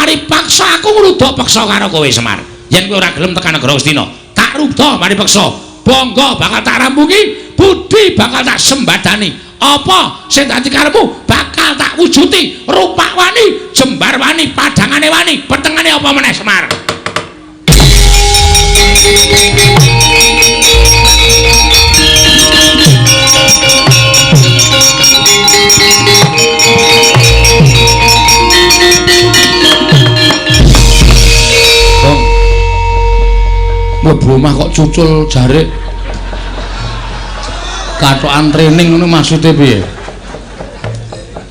mari paksa aku ngruda peksa karo kowe Semar. Yen kowe ora gelem tekan negara Astina, tak ruda mari peksa. Bangga bakal tak rampungi, budi bakal tak sembadani. Apa sing dadi karepmu bakal tak wujuti. Rupak wani, jembar wani, padangane wani, petengane apa meneh Semar. Mlebu omah kok cucul jarik katokan training ngono maksude piye?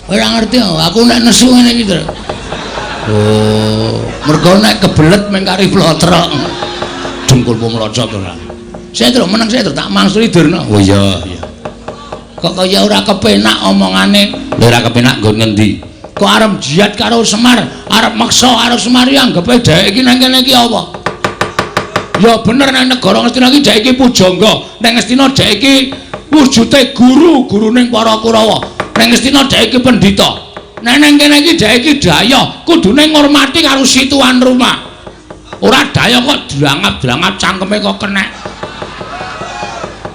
Ora ngerti aku nek nesu ngene iki to. Oh, mergo nek kebelet meng kari plotrok. Dengkulmu mlocot ora. Saya terus meneng saya terus tak mangsuli dirno. Oh iya, iya. Kok kaya ora kepenak omongane. Lha ora kepenak nggon ngendi? Kok arep jiat karo Semar, arep maksa karo Semar anggepe dhek iki nang kene iki apa? Ya bener nang negara Ngastina iki dhek iki pujangga, nang Ngastina dhek iki wujude guru ning para Kurawa. Nang Ngastina dhek iki pendhita. Nang kene iki dhek iki daya, kudune ngurmati karo situan rumah. Ora daya kok drangap-drangap cangkeme kok kenek.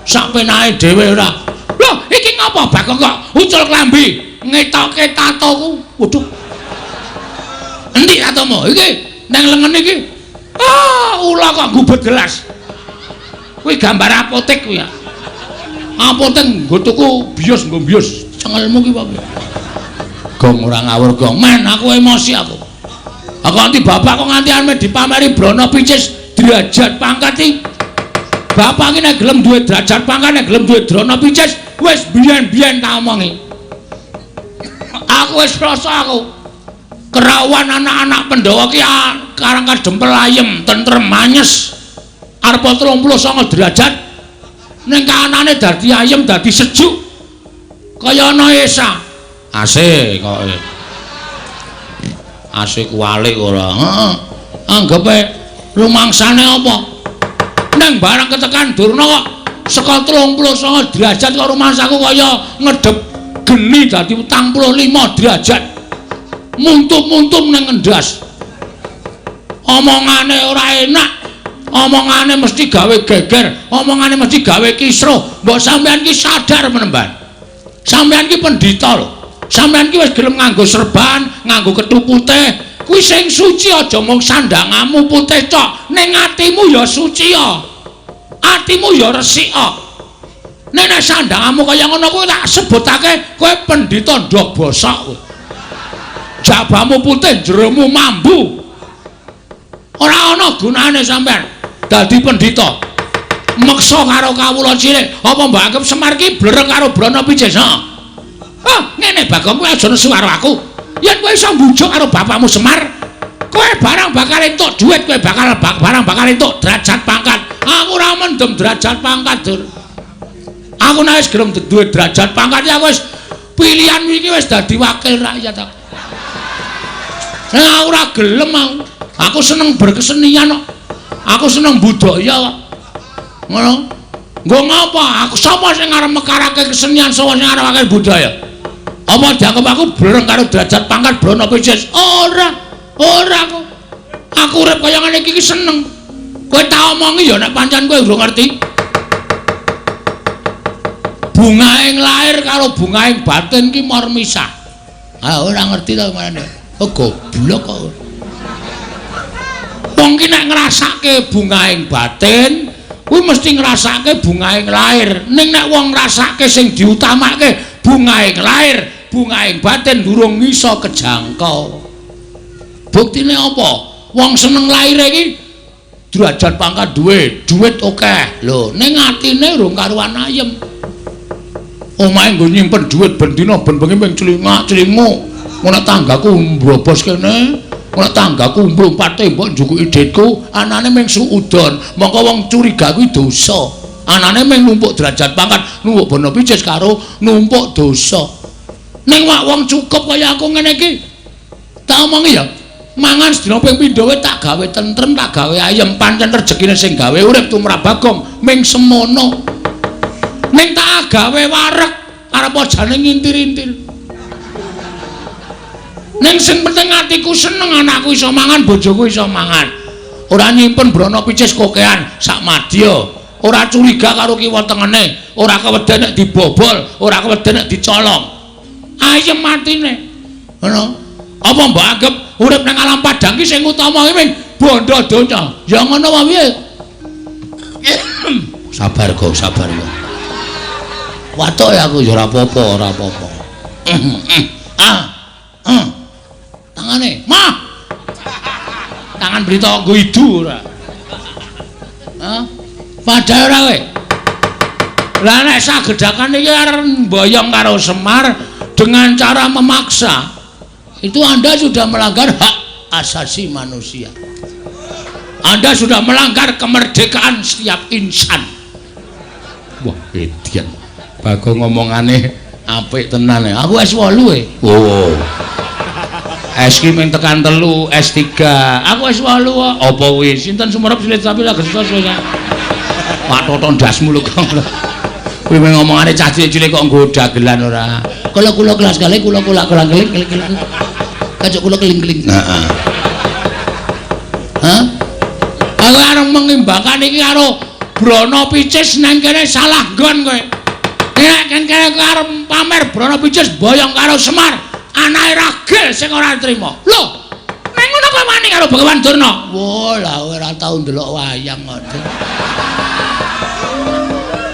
Sak penake dhewe ora. Lho, iki ngapa Bagong kok ucul klambi, ngetoke tatoku. Waduh. Endi tatomu? Iki nang lengen iki. Ah, ula kok gubet gelas. Kuwi gambar apotek kuwi ya. Apotek nggo tuku bios, nggo bios. Cengelmu ki wae. Gong ora ngawur gong. Men aku emosi aku. Aku nganti bapak kok nganti ame dipameri brana picis derajat pangkat iki. Bapak iki nek gelem duwe derajat pangkat, nek gelem duwe drana picis, wis biyen-biyen tak omongi. Aku wis rasa aku kerawan anak-anak Pandhawa ki karang kadempel ayem, tentrem, manyes. Arep 39 derajat. Ning kanane dadi ayem, dadi sejuk. Kaya ana Esa. Asik kok. Asik walik ora. Heeh. Anggepe rumangsane apa? Nang barang ketekan Durna kok saka 39 derajat kok rumangsaku kaya ngedep geni dadi 45 derajat. Muntup-muntup nang ngendas. Omongane ora enak. Omongane mesti gawe geger, omongane mesti gawe kisruh. Mbok sampean ki sadar menemban. Sampean ki pendhita lho. Sampean ki wis gelem nganggo serban, nganggo kethu putih. Kuwi sing suci aja mung sandangamu putih tok, ning atimu ya suci ya. Atimu ya resik kok. Nek sandangamu kaya ngono kuwi tak sebutake kowe pendhita ndok bosok kowe. Jabamu putih, jeromu mambu. Ora ana gunane sampean dadi pendhita. Meksa karo kawula cilik, apa mbok anggap Semar ki blereng karo brana picis? Ah, ngene Bagong kowe aja nesu karo aku. Yen kowe iso mbujuk karo bapakmu Semar, kowe barang bakal entuk dhuwit, kowe barang bakal entuk derajat pangkat. Aku ora mendem derajat pangkat, Dur. Aku nek wis gelem duwe derajat pangkat ya aku wis pilihan iki wis dadi wakil rakyat aku. Aku ora gelem aku. Aku seneng berkesenian kok. Aku seneng budaya kok. Ngono. Nggo ngapa? Aku sapa sing arep mekarake kesenian, sapa sing arep akeh budaya? Apa dianggap aku blereng karo derajat pangkat brana picis? Ora kok. Aku urip kaya ngene iki seneng. Kowe tak omongi ya nek pancen kowe urung ngerti. Bungaing lair karo bungaing batin ki mor misah. Ah ora ngerti to marane. Oh goblok kok. Wong ki nek ngrasake bungaing batin, kuwi mesti ngrasake bungaing lair. Ning nek wong ngrasake sing diutamake bungaing lair, bungaing batin durung iso kejangkau. Buktine apa? Wong seneng lair iki derajat pangkat duit akeh. Lho, ning atine urung karuan ayem. Omahe nggo nyimpen duit ben dina ben bengi ping celingak-celingu. Ana tanggaku mbrobos kene. Ora tanggaku mlumpat tembok njukuki dhitku, anane mung suudon. Mongko wong curiga kuwi dosa. Anane mung numpuk derajat pangkat, numpuk bono picis karo numpuk dosa. Ning wong cukup kaya aku ngene iki. Tak omongi ya. Mangan sedina ping pindho tak gawe tentrem, tak gawe ayem, pancen rejekine sing gawe urip tumrap Bagong ming semono. Ning tak gawe wareg arep ajane ngintir-intir. Ning sing penting atiku seneng anakku iso mangan, bojoku iso mangan. Ora nyimpen brana picis kokean sak madya. Ora curiga karo kiwa tengene, ora keweden nek dibobol, ora keweden nek dicolong. Ayem matine. Ngono. Apa mbok anggap urip nang alam padang ki sing utama ki ming bondo donya? Ya ngono wae piye? Sabar kok, sabar kok. Watuk ya aku ya ora apa-apa, ora apa-apa. Tangane, mah. Tangan berita nggo idu ora. Padha ora kowe. Lah nek sagedakan iki arep mboyong karo Semar dengan cara memaksa, itu Anda sudah melanggar hak asasi manusia. Anda sudah melanggar kemerdekaan setiap insan. Wah, edian. Bagong ngomongane apik tenan ya. Aku S8 e. Oh. S ki mung tekan 3, S3. Aku S8 kok. Apa kuwi? Sinten sumerep silit sapi lah gestos kowe. Pak Toton dasmu lho kok. Kuwi mung ngomongane cah cilik kok nggo dagelan ora. Kula kelas kali kula keling. Kacuk kula keling-keling. Heeh. Hah? Aku arep mengimbangkan iki karo brana picis nang kene salah nggon kowe. Nek kan kene arep pamer brana picis boyong karo Semar, anake ragil sing ora trima. Lho, ning ngono kowe wani karo Bagawan Durna. Wah, lah ora tau ndelok wayang kok.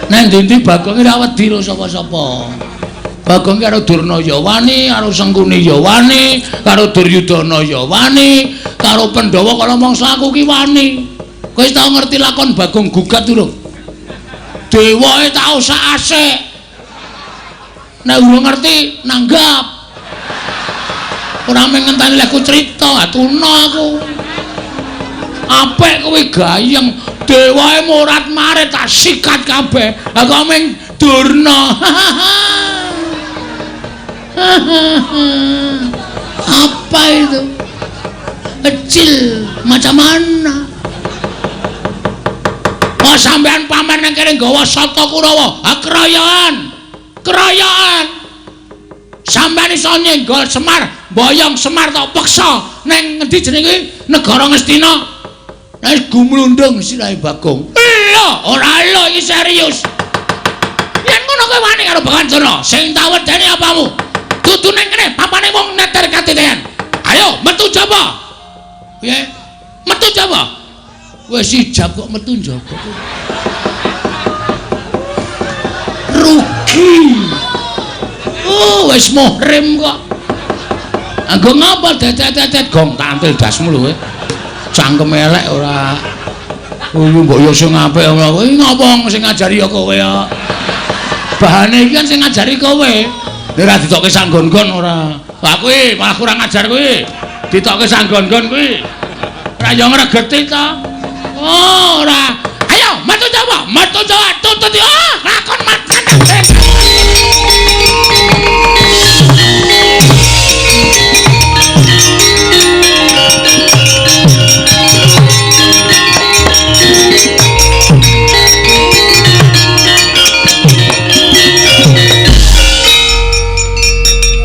Nang ndi-ndi Bagong ora wedi karo sapa-sapa. Bagong karo Durna ya wani, karo Sengkuni ya wani, karo Duryudana ya wani, karo Pandhawa kala mangsa aku ki wani. Kowe wis tau ngerti lakon Bagong Gugat durung? Dewae tau sak asik. Nek urung ngerti nanggap. Ora mung ngenteni leku crita, atuna aku. Apik kowe gayeng, dewae morat-marit tak sikat kabeh. Lah kok mung Durna. Apa itu? Kecil macam mana? Oh sampean pamer nang kene nggawa Sata Kurawa. Ha keroyokan. Sampean iso nyenggol Semar, boyong Semar tok peksa ning ngendi jenenge negara Ngastina. Wis gumlundung sirahe Bagong. Lho, ora lho iki serius. Yen ngono kowe wani karo Bagawan Durna, sing tak wedeni apamu? Dudu ning kene papane wong neter katitean. Ayo metu jaba. Piye? Metu jaba. Wis ijab kok metu njaba. Rugi. Oh, wis muhrim kok. Anggo ngapa dedet-dedet gong tantil dasmu lho kowe. Cangkem elek ora. Oh, mbok yo sing apik kowe. Ngopo sing ngajari ya kowe ya. Bahane iki kan sing ngajari kowe. Nek ora ditokke sanggon-gon ora. Lah kuwi malah kurang ajar kuwi. Ditokke sanggon-gon kuwi. Ora yo ngregeti ta. Oh, ora. Ayo, metu Jawa, tutut yo. Lakon makan.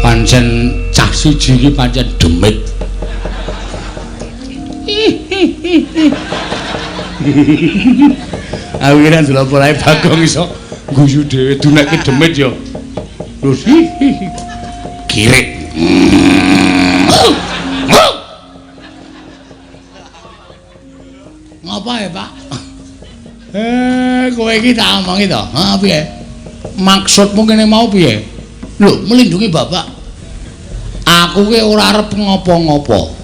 Pancen cah siji iki pancen demit. Aku kira delok polahe Bagong iso guyu dhewe dunekke demit ya. Lho kirik. Ngapa ya, Pak? Kowe iki tak omongi to. Ha piye? Maksudmu kene mau piye? Lho, melindungi Bapak. Aku ki ora arep ngopo-ngopo.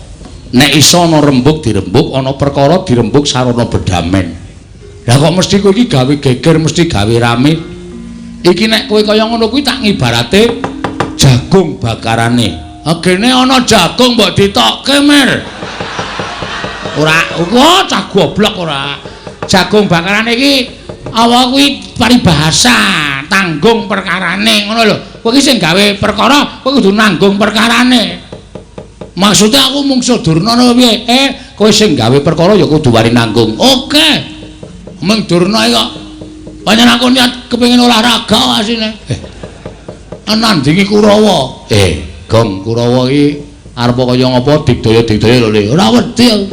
Nek iso ana rembug dirembug, ana perkara dirembug sarana bedamen. Lah kok mesti kowe iki gawe geger, mesti gawe rame. Iki nek kowe kaya ngono kuwi tak ngibarate jagung bakarane. Agene ana jagung mbok ditokke, Mir. Ora, kok cah goblok ora. Jagung bakarane iki apa kuwi paribahasa, tanggung perkarane ngono lho. Kowe iki sing gawe perkara, kowe kudu nanggung perkarane. Maksudnya aku mungsuh Durna piye? Kowe sing gawe perkara ya kudu wani nanggung. Oke. Mung Durna kok pancen aku niat kepengin olahraga asine. Nandingi Kurawa. Gong Kurawa iki arep kaya ngapa digdaya-digdaya lho Le. Ora wedi aku.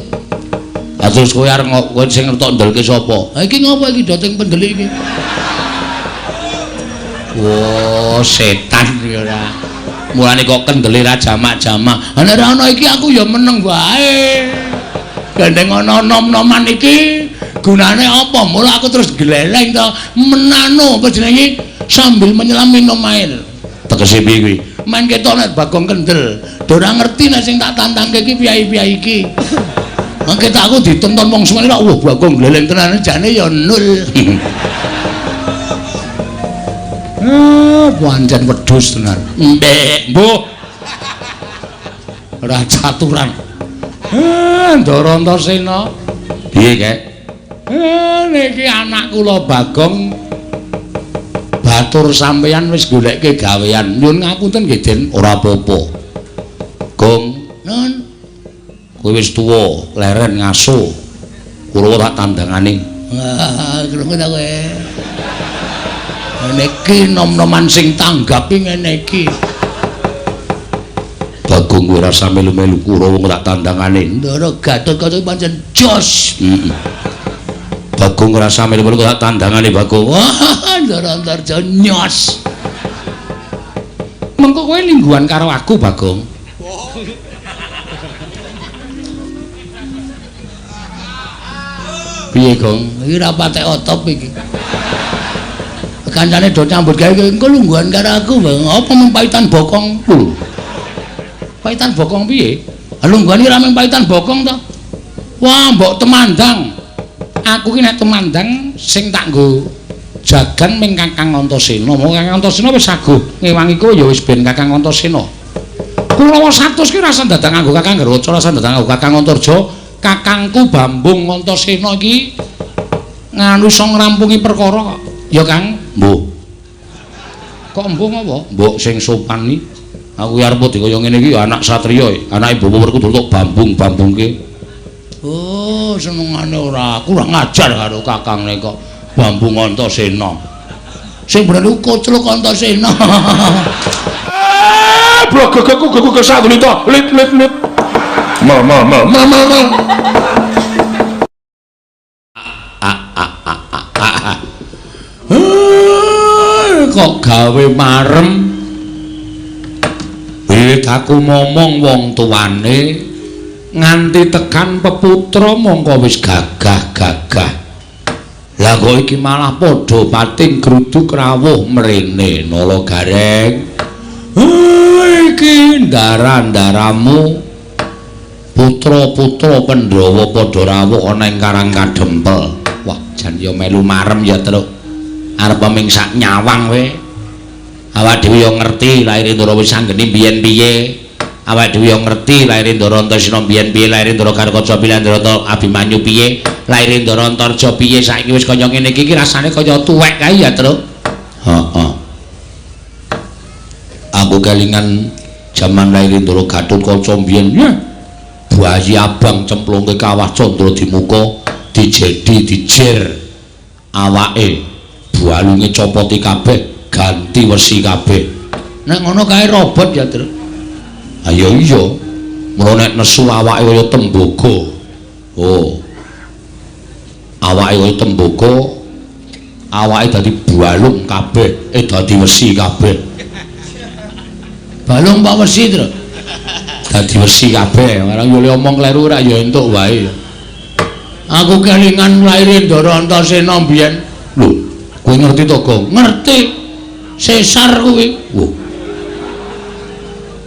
Lah terus kowe arep kowe sing ngertok ndelke sapa? Ha iki ngapa iki doting pendelik iki? Wah, setan iki ora. Mulane kok kendele ra jamak-jamak. Nek ora ana iki aku ya meneng wae. Gandeng ana nom-noman iki gunane apa? Mula aku terus gleleng to menano apa jenenge sambil menyelam minum air. Tegese piye kuwi? Main ketok nek Bagong kendel. Ora ngerti nek sing tak tantangke iki piyai-piyai iki. Mangke tak aku ditonton wong semene kok wah Bagong gleleng tenan jane ya nul. Pancen wedhus tenan. Ndek, Mbok. Ora caturan. Ndara Antasena. Piye, Kek? Niki anak kula Bagong batur sampeyan wis goleke gawean. Nyuwun ngapunten nggih, Den. Ora apa-apa. Gong, nun. Kowe wis tuwa, leren ngaso. Kula tak tandangane. Krungu ta kowe. Niki nom-noman sing tanggapi ngene iki. Bagong ora rasa melu-melu kula wong tak tandangane. Ndara Gatot pancen jos. Bagong ora rasa melu-melu tak tandangane Bagong. Wah, Ndara Antarja nyos. Mengko kowe lingguhan karo aku Bagong. Piye, Gong? Iki ra patek otop iki. Kancane do nyambut gawe engko lungguhan karo aku, Bang. Apa mung paitan bokong? Lho. Paitan bokong piye? Lungguhan iki ra mung paitan bokong to. Wah, mbok temandang. Aku ki nek temandang sing tak nggo jagan ming Kakang Antasena. Mong Kakang Antasena wis saguh ngewangi kowe ya wis ben Kakang Antasena. Kulawa 100 ki rasa dadang nganggo Kakang Garaca, rasa dadang nganggo Kakang Antarja. Kakangku Bambung Antasena iki nganu iso ngrampungi perkara kok. Ya Kang, mbuh. Kok mbuh apa? Mbok sing sopan iki. Aku arep dikaya ngene iki anak satriya, anake bapak kudu tok bambung-bambungke. Oh, senengane ora. Aku ora ngajar karo Kakangne kok Bambung Antasena. Sing bener iku Kocluk Antasena. Blogegku sadune to. Lit. Ma. Kok gawe marem wiwit aku momong wong tuane nganti tekan peputra mongko wis gagah-gagah lah kok iki malah padha pating gruduk rawuh mrene nala gareng iki ndara-ndaramu putra-putra Pandhawa padha rawuh ana ing Karang Kadempel wah jan ya melu marem ya truk arep mingsak nyawang kowe awak dhewe yo ngerti laire Ndara wis anggene biyen piye awak dhewe yo ngerti laire Ndara Antasena biyen piye laire Ndara Karkaca piye Ndara Abimanyu piye laire Ndara Antarja piye saiki wis kaya ngene iki rasane kaya tuwek kae ya Truk heeh aku kelingan jaman laire Ndara Gatotkaca biyen ya bayi abang cemplungke kawah Candra Dimuka dijer awake bualunge copoti kabeh ganti wesi kabeh nek ngono kae robot ya Truk ayo iya mulo nek nesu awake kaya tembaga oh awake kaya tembaga awake dadi bualung kabeh dadi wesi kabeh balung pak wesi Truk dadi wesi kabeh marang yo omong kleru ora ya entuk wae aku kelingan laire Ndara Antasena mbiyen lho kowe ngerti to Gong ngerti sesar kuwi wah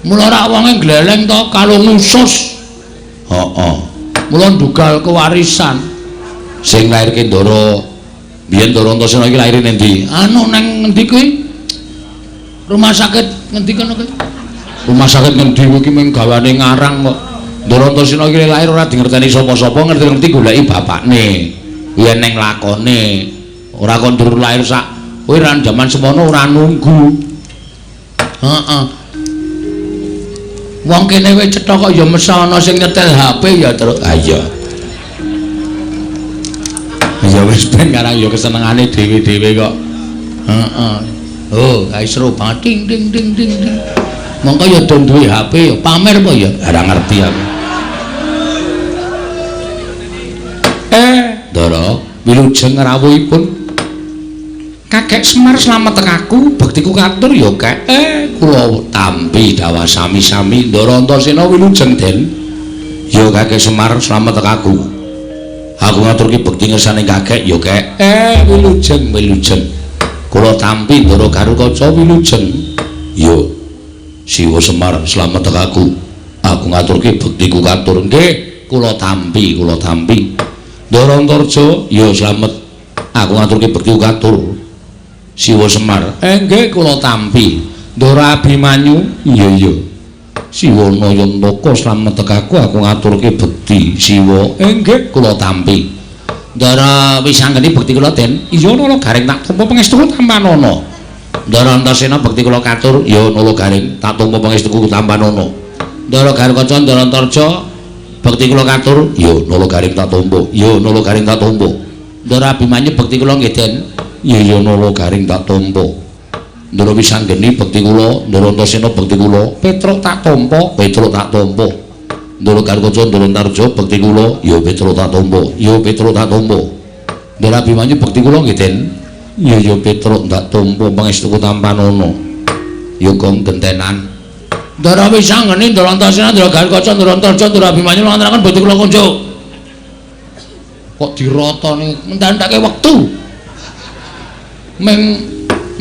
mula rak wonge gleleng to kalung usus heeh mula ndugal kewarisan sing lairke Ndara biyen Ndara Antasena iki laire ndi anu nang ngendi kuwi rumah sakit ngendi kono kuwi rumah sakit ngendi iki mung gawane ngarang kok Ndara Antasena iki lair ora dingerteni sapa-sapa ngerti-ngerti goleki bapakne yen ning lakone ora kon durung lair sak kowe ran jaman semono ora nunggu heeh wong kene wis cetha kok ya mesti ana sing nyetel HP ya Truk ha iya ya wis ben karang ya kesenengane dhewe-dhewe kok heeh oh guys ro bating ding Mongko ya do duwe HP ya pamer apa ya? Ora ngerti aku. Ndara wilujeng rawuhipun. Kakek Semar slamet aku, bektiku katur ya Kek. Kula tampi dawa sami-sami Ndara Antasena wilujeng Den. Ya Kakek Semar slamet aku. Aku ngaturke bekti ngersane Kakek ya Kek. Wilujeng. Kula tampi Ndara Garukaca wilujeng. Ya Siwa Semar slamet aku. Aku ngaturke bektiku katur nggih. Kula tampi. Ndara Antarja ya slamet. Aku ngaturke bektiku katur. Siwa Semar nggih kula tampi. Ndara Abimanyu iya. Siwa Nayantaka slamet aku ngaturke bekti. Siwa nggih kula tampi. Ndara Wisanggeni bekti kula Den. Iya Nala Garing tak tampa pangestuku Tampanana. Ndara Antasena bekti kula katur ya Nala Garing tak tampa pangestuku Tampanana. Ndara Garukaca Ndara Antarja bekti kula katur ya Nala Garing tak tampa. Ndara Abimanyu bekti kula nggih Den. Ya Nala Garing tak tampa. Ndara Wisanggeni bekti kula, Ndara Antasena bekti kula, Petruk tak tampa. Ndara Garukaca Ndara Antarja bekti kula, ya Petruk tak tampa. Ndara Abimanyu bekti kula nggih Den. Ya Petruk tak tampa pangestuku Tampanana. Ya gong gentenan. Ndara Wisanggeni Ndara Antasena Ndara Garukaca Ndara Antarja Ndara Abimanyu ngantaraken bekti kula kunjuk. Kok dirotoni mentandake wektu. Meng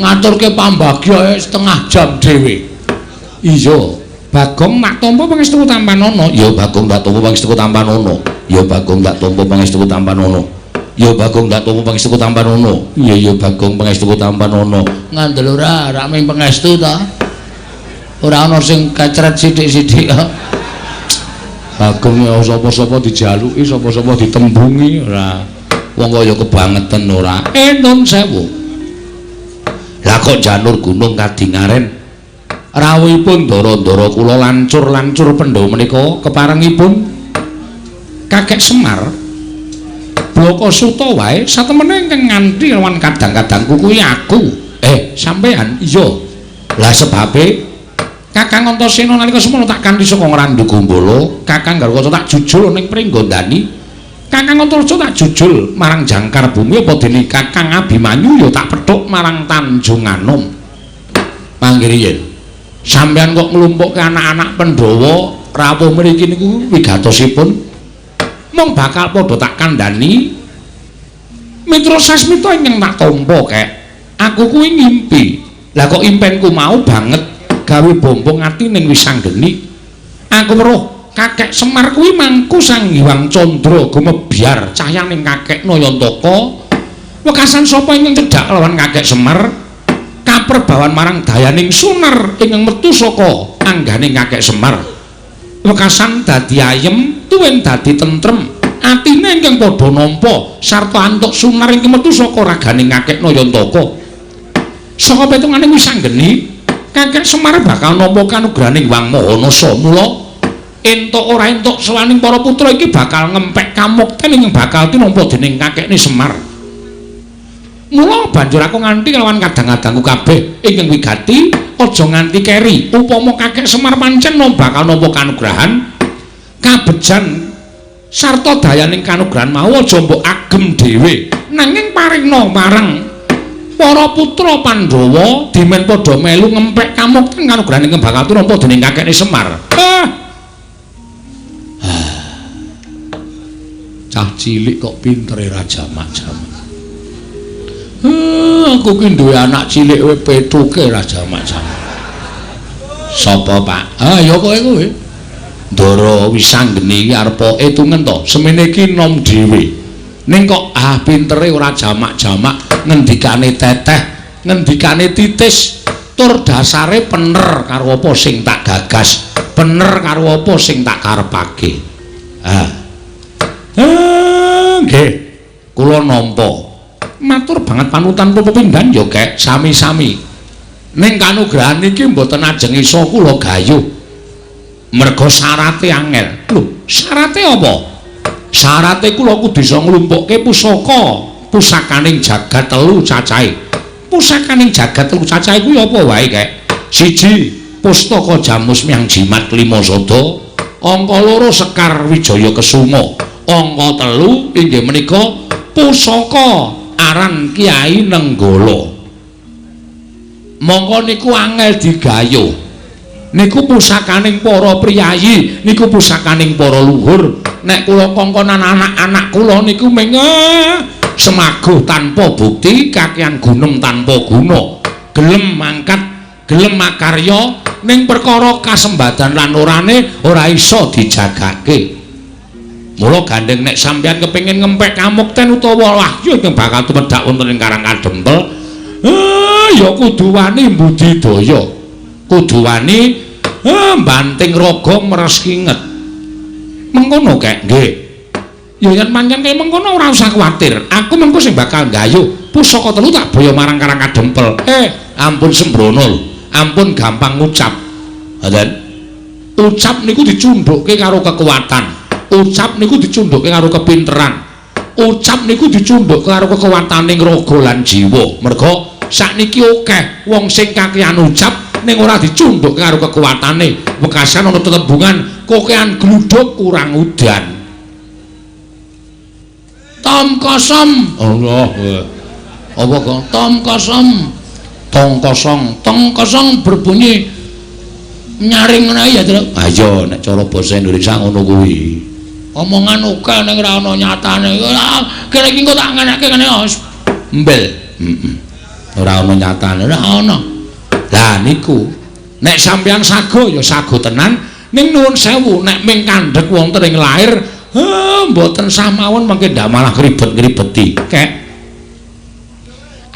ngaturke pambagya setengah jam dhewe. Iya, Bagong tak tampa pangestuku Tampanana. Ya Bagong tak tampa pangestuku Tampanana. Iya Bagong pangestuku Tampanana. Ngandel ora ming pangestu ta. Ora ana sing kecret sithik-sithik. Bagong ya sapa-sapa dijaluki, sapa-sapa ditembungi ora. Wong kaya kebangetan ora. Nun sewu. Lah kok janur gunung kadingaren. Rawuhipun ndara-ndara kula lancur-lancur Pandhawa menika keparengipun Kakek Semar. Blaka Suta wae satemene ingkang nganti lawan kadang-kadangku kuwi aku. Sampean iya. Lah sebabe Kakang Antasena nalika semana tak kanthi saka Ngrandu Gombala, Kakang Garukaca tak jujul ning Pringgondani. Kakang Antarja tak jujul marang Jangkar Bumi apa dene Kakang Abimanyu ya tak pethuk marang Tanjung Anom. Panggriyen. Sampeyan kok nglumpukke anak-anak Pandhawa rawuh mriki niku wigatosipun mung bakal padha tak kandhani. Mitra sasmita ingkang tak tampa Kek. Aku kuwi ngimpi. Lah kok impenku mau banget gawe bombong ati ning Wisanggeni. Aku weruh Kakek Semar kuwi mangku Sang Hyang Candra gumebyar cahyaning Kakek Nayantaka. Wekasan sapa ingkang cedhak lawan Kakek Semar? Kaperbawan marang dayaning suner ingkang metu saka angganing Kakek Semar. Wekasan dadi ayem, tuwin dadi tentrem. Atine ingkang padha nampa sarta antuk suner ingkang metu saka raganing Kakek Nayantaka. Saka petunganing Wisanggeni, Kakek Semar bakal nampa kanugrahaning Wang Mahanasa. Mula entuk ora entuk sawaning para putra iki bakal ngempek kamukten ingkang bakal tinampa dening Kakekne Semar. Mula banjur aku nganti lawan kadang-kadangku kabeh ingkang wigati aja nganti keri. Upama Kakek Semar pancen bakal nampa kanugrahan kabejan sarta dayaning kanugrahan mau aja mbok agem dhewe, nanging paringna marang para putra Pandhawa dimen padha melu ngempek kamukten kanugrahan ingkang bakal tinampa dening Kakekne Semar. Cah cilik kok pintere Raja Majapahit. Aku ki duwe anak cilik wae petuke Raja Majapahit. Sapa, Pak? Ya kowe kuwi. Ndara Wisanggeni iki arep etungen to, semene iki nom dhewe. Ning kok pintere ora jamak-jamak, ngendikane teteh, ngendikane titis, tur dasare bener karo apa sing tak gagas, bener karo apa sing tak karepake. Nggih, kula nampa. Matur banget panutan pepindhan ya Kek, sami-sami. Ning kanugrahan iki mboten ajeng isa kula gayuh. Merga syarate angel. Lho, syarate apa? Syarate kula kudu isa nglumpukke pusakaning jagat telu cacahe. Pusakaning jagat telu cacahe kuwi apa wae Kek? Siji, Pustaka Jamus Miang Jimat Lima Sada, angka 2 Sekar Wijaya Kesuma, angka 3 inggih menika pusaka aran Kyai Nenggala. Monggo niku angel digayuh. Niku pusakaning para priyayi, niku pusakaning para luhur. Nek kula kongkonan anak-anak kula niku mengeh semaguh tanpa bukti, kakehan gunem tanpa guna. Gelem mangkat, gelem makarya ning perkara kasembadan lan orane ora iso dijagake. Mula gandeng nek sampeyan kepengin ngempek kamukten utawa wahyu ingkang bakal tumedhak wonten ing Karang Kadempel, ya kudu wani budidaya. Kudu wani banting raga meres kinget. Mengkono kek nggih. Ya yen pancen kaya mengkono ora usah kuwatir. Aku mengko sing bakal gayuh pusaka 3 tak boyo marang Karang Kadempel. Ampun sembrono lho. Ampun gampang ngucap. Ngoten. Ucap niku dicundhukke karo kekuatan. Ucap niku dicundhukke karo kepinteran. Ucap niku dicundhukke karo kekuwataning raga lan jiwa. Merga sakniki akeh wong sing kakehan ucap ning ora dicundhukke karo kekuwatane. Wekasan ana tetembungan kokehan gluduk kurang udan. Tom kosong. Allah. Apa kok? Tom kosong. Tong kosong. Tong kosong berbunyi nyaring ngene ya, Tru. Ayo nek cara basa Indonesia ngono kuwi. Omongan oke ning ora ana nyatane. Kene iki kok tak ngenekke ngene mbel. Ora ana nyatane, ora ana. Lah niku nek sampeyan sago ya sago tenan, ning nuwun sewu nek ming kandhek wonten ing lair, mboten sah mawon mengke ndak malah ribet-ribeti. Kek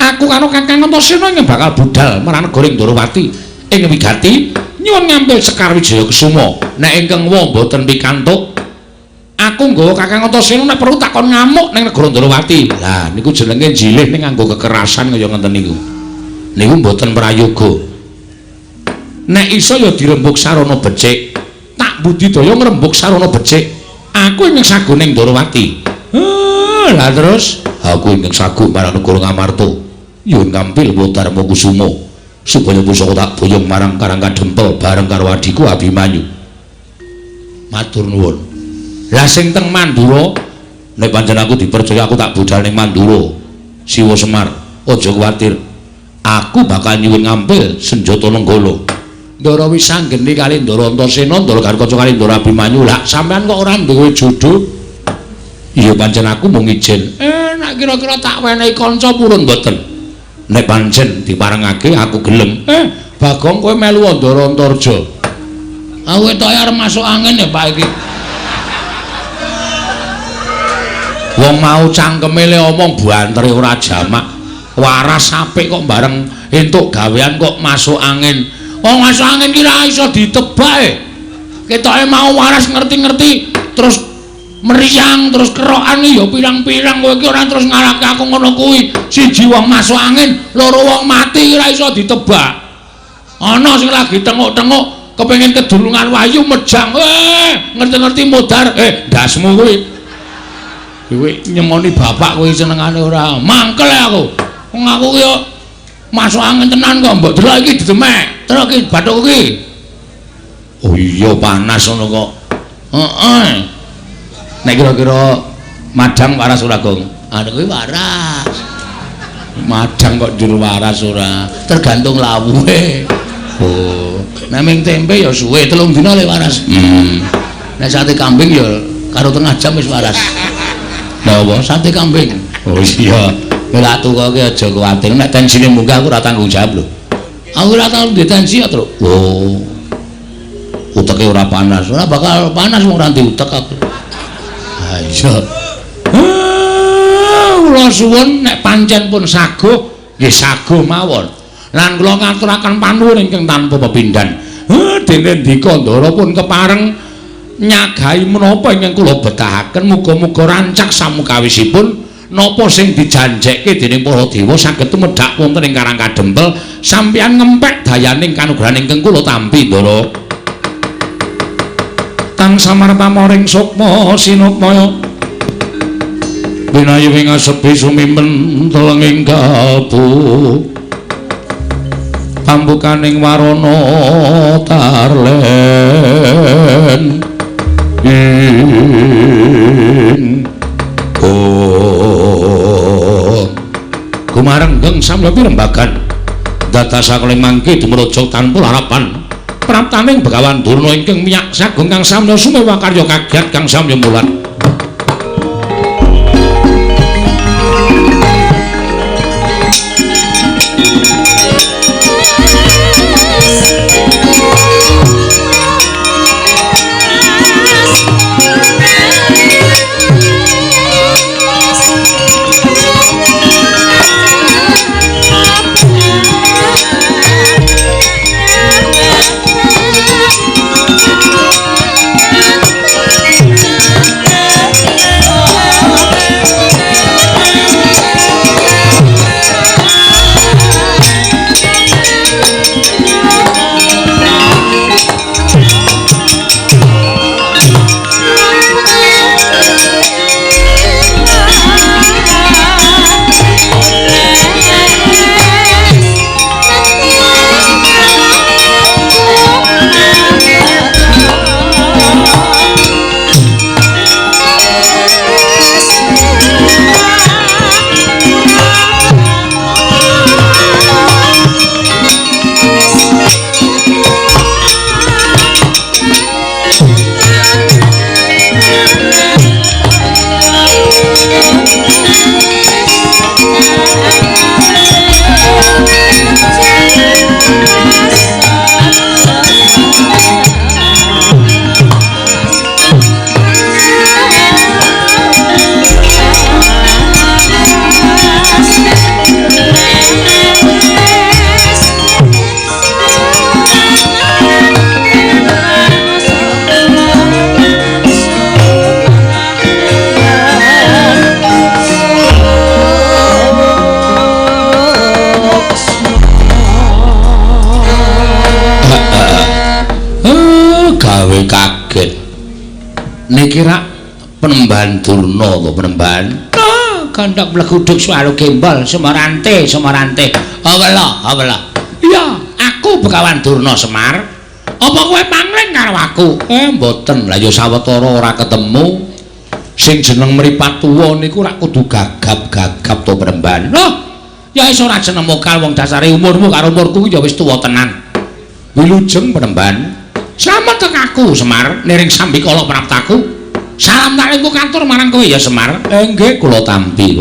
aku karo Kakang Antasena ing bakal budal marang negara Ndorowati ing wigati nyuwun ngambil Sekar Wijaya Kesuma. Nek ingkang wa mboten pikantuk, aku nggawa Kakang Antasena nek perlu takon ngamuk ning negara Ndorowati. Lah niku jenenge jilih ning nganggo kekerasan kaya ngenten niku. Niku mboten prayoga. Nek iso ya dirembuk sarana becik. Tak budidaya ngrembuk sarana becik. Aku ingkang sagu ning Ndorowati. Lah terus aku ingkang sagu marang negara Ngamarta. Nyuwun ngampil Dharma Kusuma supaya pusaka tak boyong marang Karang Kadempel bareng karo adiku Abimanyu. Matur nuwun. Lah sing teng Mandura nek pancen aku dipercaya aku tak budal ning Mandura. Siwa Semar, aja kuwatir. Aku bakal nyuwun ngampil senjata Nenggala. Ndara Wisanggeni kali Ndara Antasena, Ndara Garkaca kali Ndara Abimanyu. Lah sampean kok ora duwe jodoh? Iya pancen aku mung ijin. Nek kira-kira tak wenehi kanca purun mboten. Nek pancen diparengake aku gelem. Bagong kowe melu Ndara Antarja. Aku ketoke arep masuk angin ya Pak iki. Wong mau cangkeme le omong bantere ora jamak. Waras apik kok bareng entuk gawean kok masuk angin. Wong masuk angin ki ra iso ditebak. Ketoke mau waras ngerti-ngerti terus meriang terus kerokan ya pirang-pirang kowe iki ora terus ngarake aku ngono kuwi. Siji wong masuk angin, loro wong mati ora iso ditebak. Ana sing lagi tenguk-tenguk kepengin kedulungan wayu mejang. Ngerti-ngerti modar. Ndasmu kuwi. Kowe nyemoni bapak kowe senengane ora. Mangkel aku. Wong aku ki yo masuk angin tenan kok mbok delok iki didemek. Terus iki bathuk iki. Oh iya panas ngono kok. Heeh. Nek kira-kira madang waras ora, Gong? Ana kuwi waras. Madang kok jur waras ora. Tergantung lawuhe. Oh, nek ming tempe ya suwe 3 dina le waras. Nek sate kambing ya karo tengah jam wis waras. Lah apa sate kambing? Oh iya. Nek tukoke aja kuwatir nek tensine munggah aku ora tanggung jawab lho. Aku ora tau ndek tensi ya, Tru. Oh. Uteke ora panas. Ora bakal panas wong ora diutek aku. Iya. Kula suwun nek pancen pun saguh, nggih saguh mawon. Lan kula ngaturaken panuwun ingkang tanpa pepindhan. Dene ndika Ndara pun kepareng nyagahi menapa ingkang kula betahaken, muga-muga rancak samukawisipun napa sing dijanjekke dening para dewa saged tumedhak wonten ing Karang Kadempel, sampeyan ngempek dayaning kanugrahan ingkang kula tampi, Ndara. Tang samarta moring sukma sinupmaya binayu ing sepi sumimpen telenging gabu pambukaning warana tarlen Kumarenggeng samya pirembagan datasakling mangke dumraja tanpa harapan praptaning Begawan Durna ingkang miyak sagung kang samya sumewa karya kagiat kang samya mulat niki rak Penembahan Durna to Penembahan kandak mleguduk swalu gembol Semarante awela iya aku Begawan Durna Semar apa kowe pangling karo aku mboten lha ya sawetara ora ketemu sing jeneng mripat tuwa niku rak kudu gagap-gagap to Penembahan lho ya iso ora jeneng mokal wong dasare umurmu karo umurku ya wis tuwa tenan wilujeng Penembahan selamat teng aku Semar niring sambikala praptaku salam taklimku kantur marang kowe ya Semar nggih kula tampi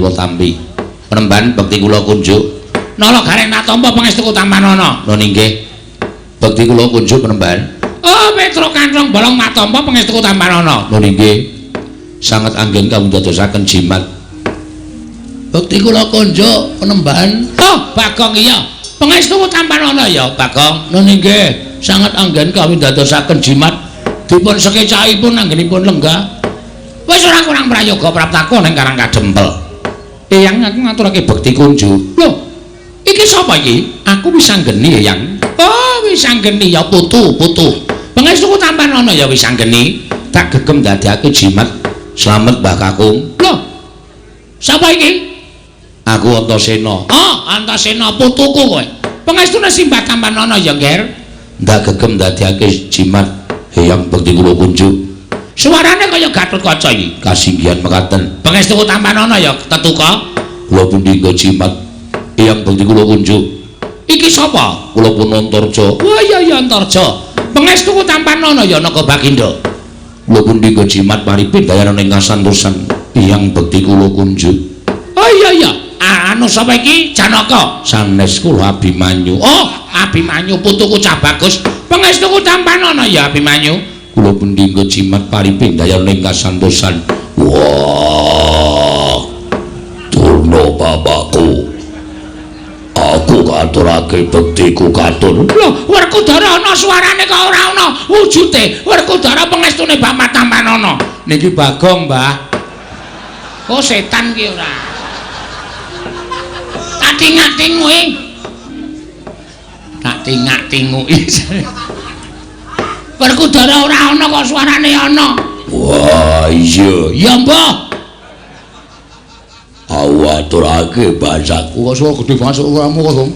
Penembahan bekti kula kunjuk nala gareng natampa pangestuku Tampanana lho nggih bekti kula kunjuk Penembahan oh Petro Kantong bolong matampa pangestuku Tampanana lho nggih sanget anggen kawula dadosaken jimat bekti kula kunjuk Penembahan oh Bagong iya pangestuku Tampanana ya Bagong lho nggih sangat anggen kawin dadosaken jimat dipun sekecakipun anggenipun lenggah wis ora kurang prayoga praptaku ning Karang Kadempel Eyang aku ngaturake bekti kunjuk lho iki sapa iki aku wis anggeni Eyang oh wis anggeni ya putu pangestuku Tampanana ya wis anggeni tak gegem dadekake jimat slamet Mbah Kakung lho sapa iki aku Antasena oh Antasena putuku kowe pangestune Simbah Tampanana ya Nger ndak gegem dadekake jimat Eyang bekti kula kunjuk suarane kaya Gatotkaca iki kasinggihan mekaten pangestuku Tampanana ya tetuka kula pundi nggo jimat Eyang bekti kula kunjuk iki sapa kula pun Antarja wah iya Antarja pangestuku Tampanana ya Naka Baginda kula pundi nggo jimat paripin dayaning ngasantosan Eyang bekti kula kunjuk oh iya anu sapa iki Janaka sanes kula Abimanyu oh Abimanyu putuku cah bagus pangestuku Tampanana ya Abimanyu kula pundi nggo jimat paripin dayaning kasantosan wah Durna bapakku aku katurake bektiku katur lho Werkudara ana suarane kok ora ana wujude Werkudara pangestune Bapak Tampanana niki Bagong Mbah oh setan ki ora tingak-tinguk Werkudara ora ana kok suarane ana wah iya mbah awaturake basaku kok suara gedhe masuk kamu kok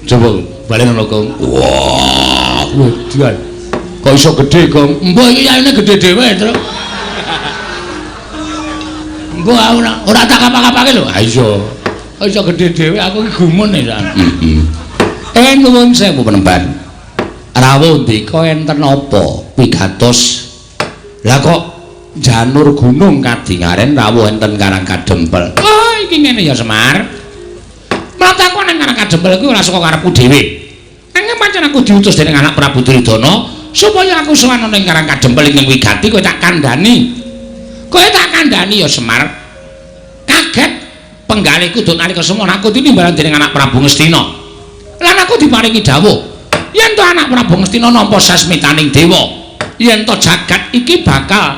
Coba balenono, Kang. Wah, wedian. Kok iso gedhe, Kang? Mbok iki yaine gedhe dhewe, Tru. Mbok ora tak kapak-kapake lho. Ha iya. Kok iso gedhe dhewe aku iki gumun ya. Heeh. Nuwun sewu penemban. Rawuh ndika enten apa wigatos? Lah kok janur gunung kadingaren rawuh enten Karang Kadempel. Oh, iki ngene ya Semar. Mataku nang Karang Kadempel kuwi ora saka karepku dhewe. Nanging pancen aku diutus dening anak Prabu Duryudana supaya aku sowan ning Karang Kadempel ing wigati kowe tak kandhani. Kowe tak kandhani ya Semar. Kaget penggaliku duk nalika semana aku tinimbalan dening anak Prabu Ngastina. Lan aku diparingi dawuh yen to anak Prabu Ngastina nampa sasmitaning dewa, yen to jagat iki bakal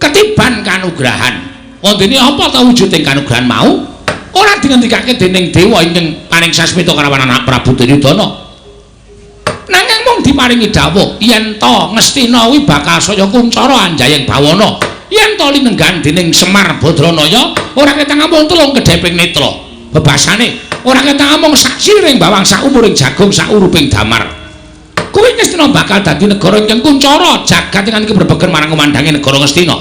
ketiban kanugrahan. Wondene apa ta wujuding kanugrahan mau? Ora dingendikake dening dewa ingkang paring sasmita kalawan anak Prabu Duryudana. Nanging mung diparingi dawuh yen to Ngastina kuwi bakal saya kuncara anjayeng bawana. Yen to linenggan dening Semar Badranaya, ora ketang mung telung kedheping netra. Bebasane ora ketang mung sak siring bawang sak umuring jagung sak uruping damar. Kuwi Ngastina bakal dadi negara ingkang kuncara jagat ingkang berbegen marang kumandange negara Ngastina.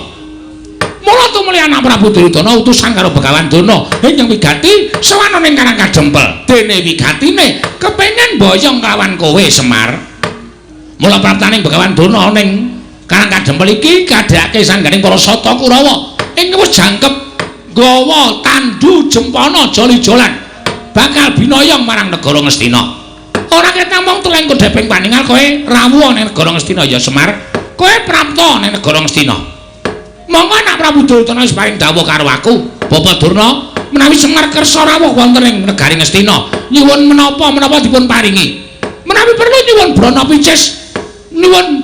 Mula tumuli anak Prabu Duryudana utusan karo Begawan Durna ingkang wigati sowan ning Karang Kadempel. Dene wigatine kepengin boyong kelawan kowe Semar. Mula praptaning Begawan Durna ning Karang Kadempel iki kadhake sangganing para Sata Kurawa ing wis jangkep gawa tandu jempana joli-jolan bakal binoyong marang negara Ngastina. Ora ketang mung teleng kedheping paningal kowe rawuh ning negara Ngastina ya Semar. Kowe prapta ning negara Ngastina. Monggo anak Prabu Duryudana wis paring dawuh karo aku, Bapak Durna, menawi Semar kersa rawuh wonten ing negari Ngastina, nyuwun menapa dipun paringi. Menawi perlu nyuwun brana picis, nyuwun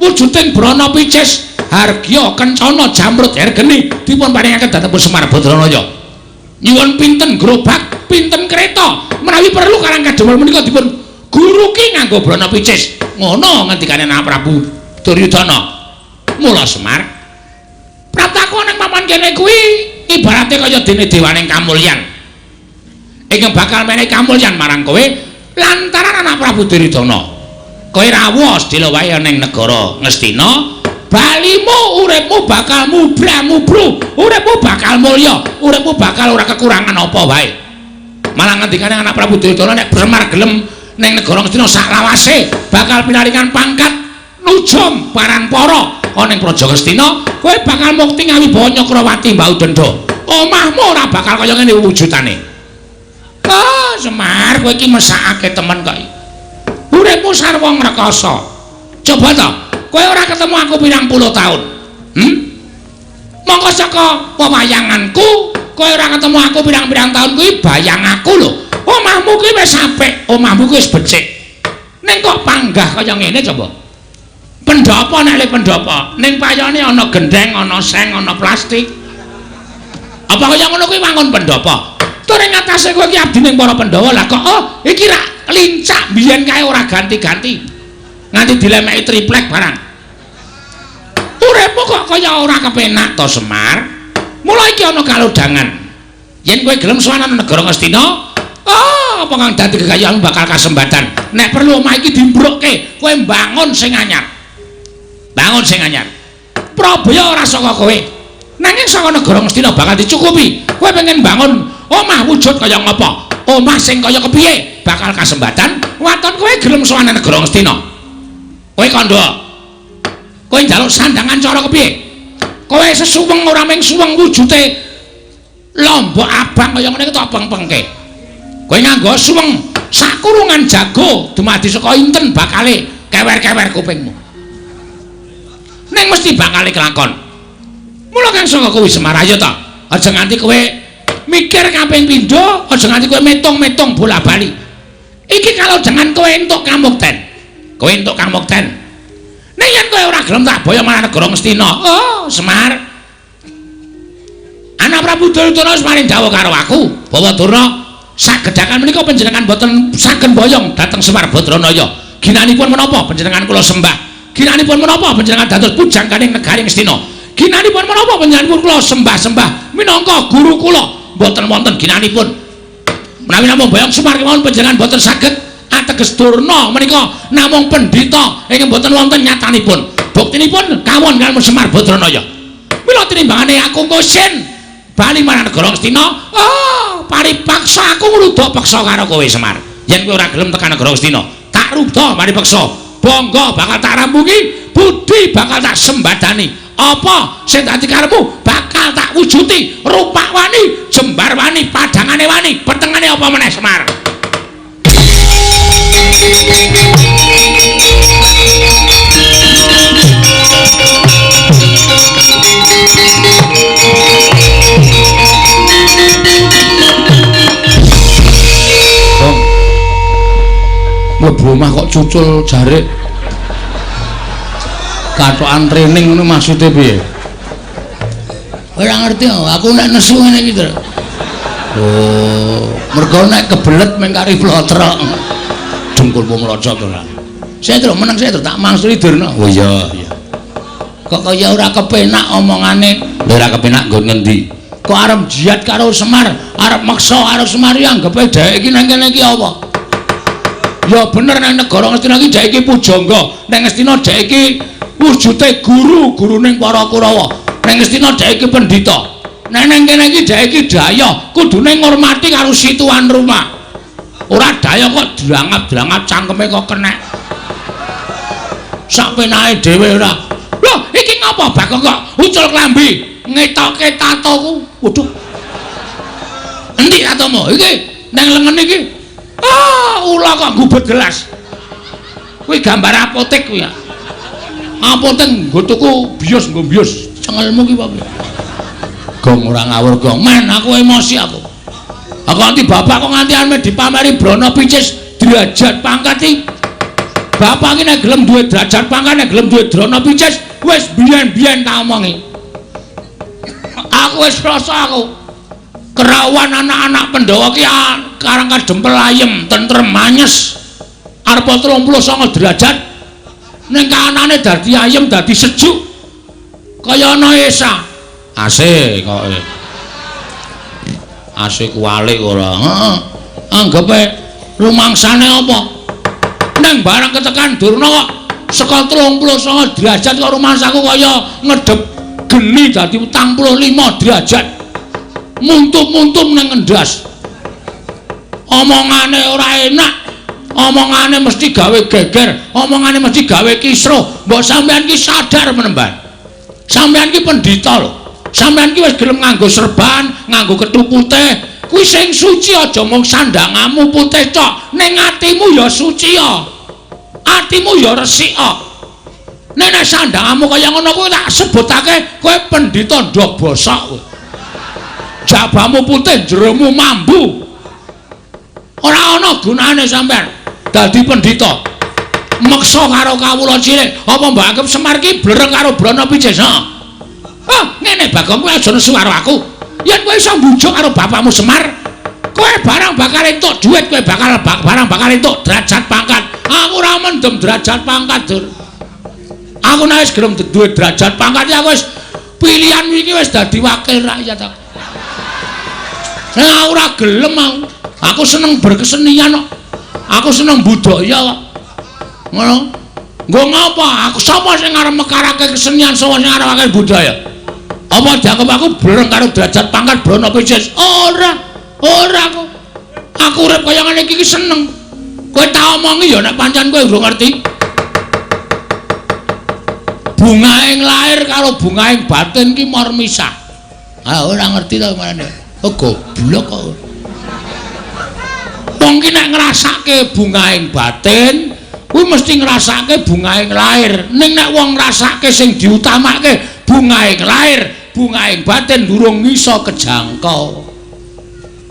wujuding brana picis, hargya kencana jamrut hergeni dipun paringaken dhateng Semar Badranaya. Nyuwun pinten gerobak, pinten kereta, menawi perlu Karang Kadempel menika dipun guruki nganggo brana picis. Ngono ngendikane anak Prabu Duryudana. Mula Semar prataku ning papan kene kuwi ibarate kaya dene dewaning kamulyan. Ingkang bakal menehi kamulyan marang kowe lantaran anak Prabu Duryudana. Kowe rawuh sedhela wae ning negara Ngastina, balimu uripmu bakal mubra-mubru, uripmu bakal mulya, uripmu bakal ora kekurangan apa wae. Malah ngendikane anak Prabu Duryudana nek Semar gelem ning negara Ngastina sak lawase bakal pinaringan pangkat nujum paranpara ana ing Praja Ngastina, kowe bakal mukti ngawibawa Nyakrawati Mbau Dendha. Omahmu ora bakal kaya ngene wujudane. Oh, Semar, kowe iki mesakake temen kok. Uripmu sarwa ngrekasa. Coba to, kowe ora ketemu aku pirang puluh taun. Monggo saka pewayanganku, kowe ora ketemu aku pirang-pirang taun kuwi bayang aku lho. Omahmu kuwi wis apik, omahmu kuwi wis becik. Ning kok panggah kaya ngene coba. Pendopo nek pendopo ning payone ana gendheng, ana seng, ana plastik. Apa kaya ngono kuwi wangun pendopo. Tur ing atase kowe iki abdi ning para Pandhawa lah kok iki ra lincak biyen kae ora ganti-ganti. Nganti dilemeki triplek barang. Uripmu kok kaya ora kepenak to Semar. Mula iki ana kalodhangan. Yen kowe gelem sowan negara Ngastina, apa kang dadi gegayahmu bakal kasembatan. Nek perlu omah iki dimbrokke, kowe mbangun sing anyar. Bangun sing anyar. Prabaya ora saka kowe. Nanging saka negara Ngastina bakal dicukupi. Kowe pengen bangun omah wujud kaya ngapa? Omah sing kaya kepiye? Bakal kasembatan. Waton kowe gelem sowan negara Ngastina. Kowe kandha. Kowe njaluk sandangan cara kepiye? Kowe sesuweng ora mung suweng wujude lombok abang kaya ngene ketok peng-pengke. Kowe nganggo suweng sakurungan jago dumadi saka inten bakale kewer-kewer kupingmu. Ning mesti bakal kelakon. Mula kang saka kowe Semar ayo ta. Aja nganti kowe mikir kaping pindho, aja nganti kowe metung-metung bola-bali. Iki kalau jangan kowe entuk kamukten. Kowe entuk kamukten. Ning yen kowe ora gelem tak boyo marang negara Ngastina. Oh, Semar. Anak Prabu Duryudana wis paring dawuh karo aku, Bawa Durna, sagedhakan menika panjenengan boten saged boyong dhateng Semar Badranaya. Ginanipun menapa panjenengan kula sembah? Ginanipun menapa panjenengan dados pujangganing negari Ngastina? Ginanipun menapa panjenenganipun kula sembah-sembah minangka guru kula? Mboten wonten ginanipun. Menawi namung Boyong Semar kemawon panjenengan boten saged ateges Durna menika namung pendhita ingkang boten wonten nyatanipun. Buktinipun kawon kaliyan Semar Badranaya. Mila tinimbangane aku Kosin bali marang negara Astina, paripaksa aku ngruda peksa karo kowe Semar. Yen kowe ora gelem tekan negara Astina, tak ruda paripaksa. Bangga bakal tak rampungi, budi bakal tak sembadani. Apa sing dadi karepmu bakal tak wujuti. Rupak wani, jembar wani, padangane wani, petengane apa meneh Semar. Mlebu omah kok cucul jarik katokan training ngono maksude piye? Ora ngerti aku nek nesu ngene iki to. Oh, mergo nek kebelet meng kari plotrok. Dengkulmu mlocot ora. Saya terus meneng saya terus tak mangsuli Durna. Oh iya, iya. Kok kaya ora kepenak omongane. Lha ora kepenak nggon ngendi? Kok arep jiat karo Semar, arep maksa karo Semar ya anggepe dhek iki nang kene iki apa? Ya bener nang negara Ngastina iki dhek iki pujangga, nang Ngastina dhek iki wujude guru ning para Kurawa. Nang Ngastina dhek iki pendhita. Nang kene iki dhek iki daya, kudune ngurmati karo situan rumah. Ora daya kok drangap-drangap cangkeme kok kenek. Sak penake dhewe ora. Lho, iki ngapa Bagong kok ucul klambi, ngetoke tatoku. Waduh. Endi tatomu? Iki nang lengen iki. Ula kok gubet gelas. Kuwi gambar apotek kuwi ya. Apotek nggo tuku bios nggo bios. Cengelmu ki apa? Gong ora ngawur gong. Men aku emosi aku. Aku nganti bapak kok nganti ame dipameri Brana Picis derajat pangkat iki. Bapak iki nek gelem duwe derajat pangkat nek gelem duwe Brana Picis wis biyen-biyen tak omongi. Aku wis rasa aku kerawan anak-anak Pandhawa ki karang kadempel ayem, tentrem, manyes. Arep 39 derajat. Ning kanane dadi ayem, dadi sejuk. Kaya ana Esa. AC kok. AC kualik ora. Heeh. Anggepe rumangsane apa? Neng barang ketekan Durna kok saka 39 derajat kok rumangsaku kaya ngedep geni dadi 45 derajat. Muntum-muntum nang ngendas. Omongane ora enak. Omongane mesti gawe geger, omongane mesti gawe kisruh. Mbok sampean ki sadar menemban. Sampean ki pendhita lho. Sampean ki wis gelem nganggo serban, nganggo kethu putih. Kuwi sing suci aja mung sandangamu putih tok, ning atimu ya suci ya. Atimu ya resik kok. Nek sandangamu kaya ngono kuwi tak sebutake kowe pendhita ndok bosok kowe. Jabamu putih, jeromu mambu. Ora ana gunane sampean dadi pendhita. Meksa karo kawula cilik, apa mbok anggap Semar ki blereng karo Brana Picis? Ngene Bagong kowe aja nesu karo aku. Yen kowe iso mbujuk karo bapakmu Semar, kowe barang bakal entuk dhuwit, kowe barang bakal entuk derajat pangkat. Aku ora mendem derajat pangkat, Dur. Aku nek wis gelem duwe derajat pangkat ya wis pilihan iki wis dadi wakil rakyat aku. Nah, ora gelem aku. Aku seneng berkesenian kok. Aku seneng budaya kok. Ngono. Nggo ngapa? Aku sapa sing arep mekarake kesenian, sapa sing arep akeh budaya? Apa dianggap aku blereng karo derajat pangkat Brana Picis? Ora kok. Aku urip kaya ngene iki seneng. Kowe tak omongi ya nek pancen kowe urung ngerti. Bungaing lair karo bungaing batin ki mor misah. Ora ngerti to marane. Goblok kok. Wong ki nek ngrasake bungaing batin, kuwi mesti ngrasake bungaing lair. Ning nek wong ngrasake sing diutamake bungaing lair, bungaing batin durung iso kejangkau.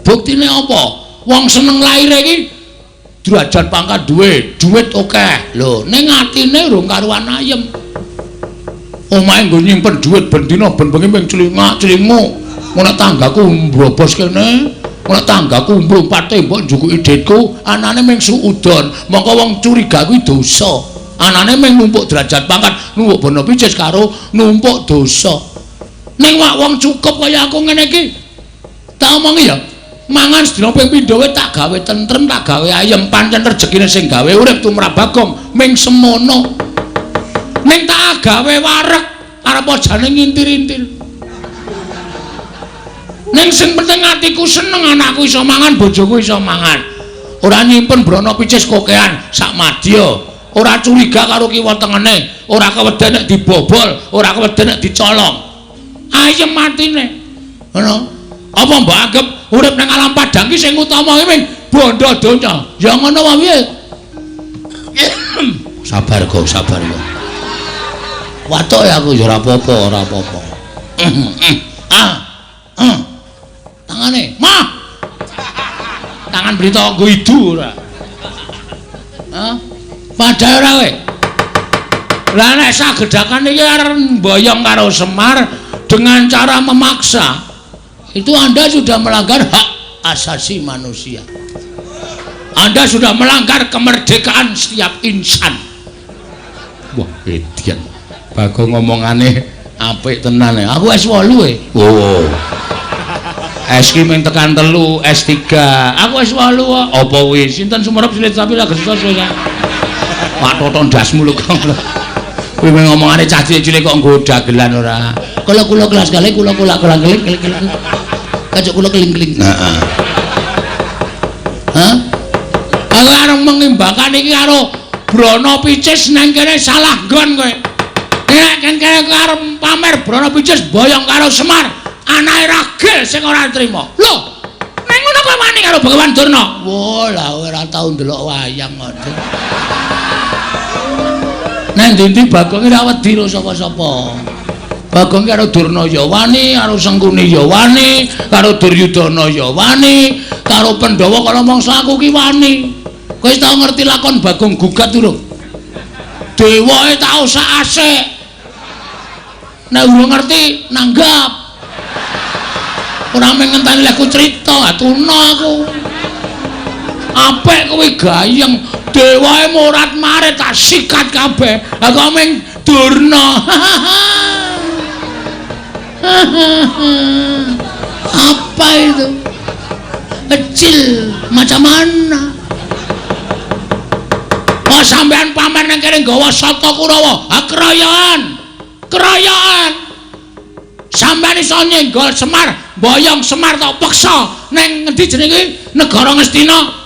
Buktine apa? Wong seneng lair iki derajat pangkat duit akeh. Lho, ning atine urung karuan ayem. Omahe nggo nyimpen duit ben dina ben bengi ping celingak-celingu. Ana tanggaku mbrobos kene, ana tanggaku mlumpat tembok njukuki dhitku, anane ming suudon. Mongko wong curiga kuwi dosa. Anane ming numpuk derajat pangkat, numpuk Brana Picis karo numpuk dosa. Ning wong cukup kaya aku ngene iki. Tak omongi ya, mangan sedina ping pindho tak gawe tentrem, tak gawe ayem, pancen rezekine sing gawe urip tumrap Bagong ming semono. Ning tak gawe wareg arep jane ngintir-intir. Ning sing penting atiku seneng anakku iso mangan, bojoku iso mangan. Ora nyimpen brana picis kokean sak madya, ora curiga karo kiwa tengene, ora keweden nek dibobol, ora keweden nek dicolong. Ayem matine. Ngono. Apa mbok anggap urip nang alam padang ki sing utama ki ming bondo donya. Ya ngono wae piye? Sabar kok, sabar kok. Watuk ya aku ya ora apa-apa, ora apa-apa. Tangane, mah. Tangan berita nggo idu ora. Hah? Padha ora kowe? Lah nek sagedakan iki arep mboyong karo Semar dengan cara memaksa, itu Anda sudah melanggar hak asasi manusia. Anda sudah melanggar kemerdekaan setiap insan. Wah, edian. Bagong ngomongane apik tenan ya. Aku S8 e. Oh. S ki mung tekan 3, S3. Aku S8 kok. Apa wis sinten sumerep silit sapi lagi sesos kowe. Pak Toton dasmu lho kok. Kowe ngomongane cah cilik kok nggo dagelan ora. Kula kelas kali kula keling. Kacuk kula keling-keling. Heeh. Hah? Aku arep mengimbangkan iki karo Brana Picis nang kene salah nggon kowe. Nek kan kene arep pamer Brana Picis boyong karo Semar, anake ragil sing ora trima. Lho, ning ngono kowe wani karo Bagawan Durna. Wah, lah ora tau ndelok wayang kok. Nang ndi Bagong ora wedi karo sapa-sapa. Bagong karo Durna ya wani, karo Sengkuni ya wani, karo Duryudana ya wani, karo Pandhawa kala mangsa aku ki wani. Kowe wis tau ngerti lakon Bagong Gugat durung? Dewae tak usah asik. Nek urung ngerti nanggap. Ora mung ngenteni lek ku crita, tuna aku. Apik kowe gayeng, dewae morat-marit tak sikat kabeh. Lah kok mung Durna. Apa itu? Kecil macam mana? Oh sampean pamer nang kene nggawa Sata Kurawa. Ha keroyokan. Sampean iso nyenggol Semar, boyong Semar tak peksa ning ngendi jenenge negara Ngastina.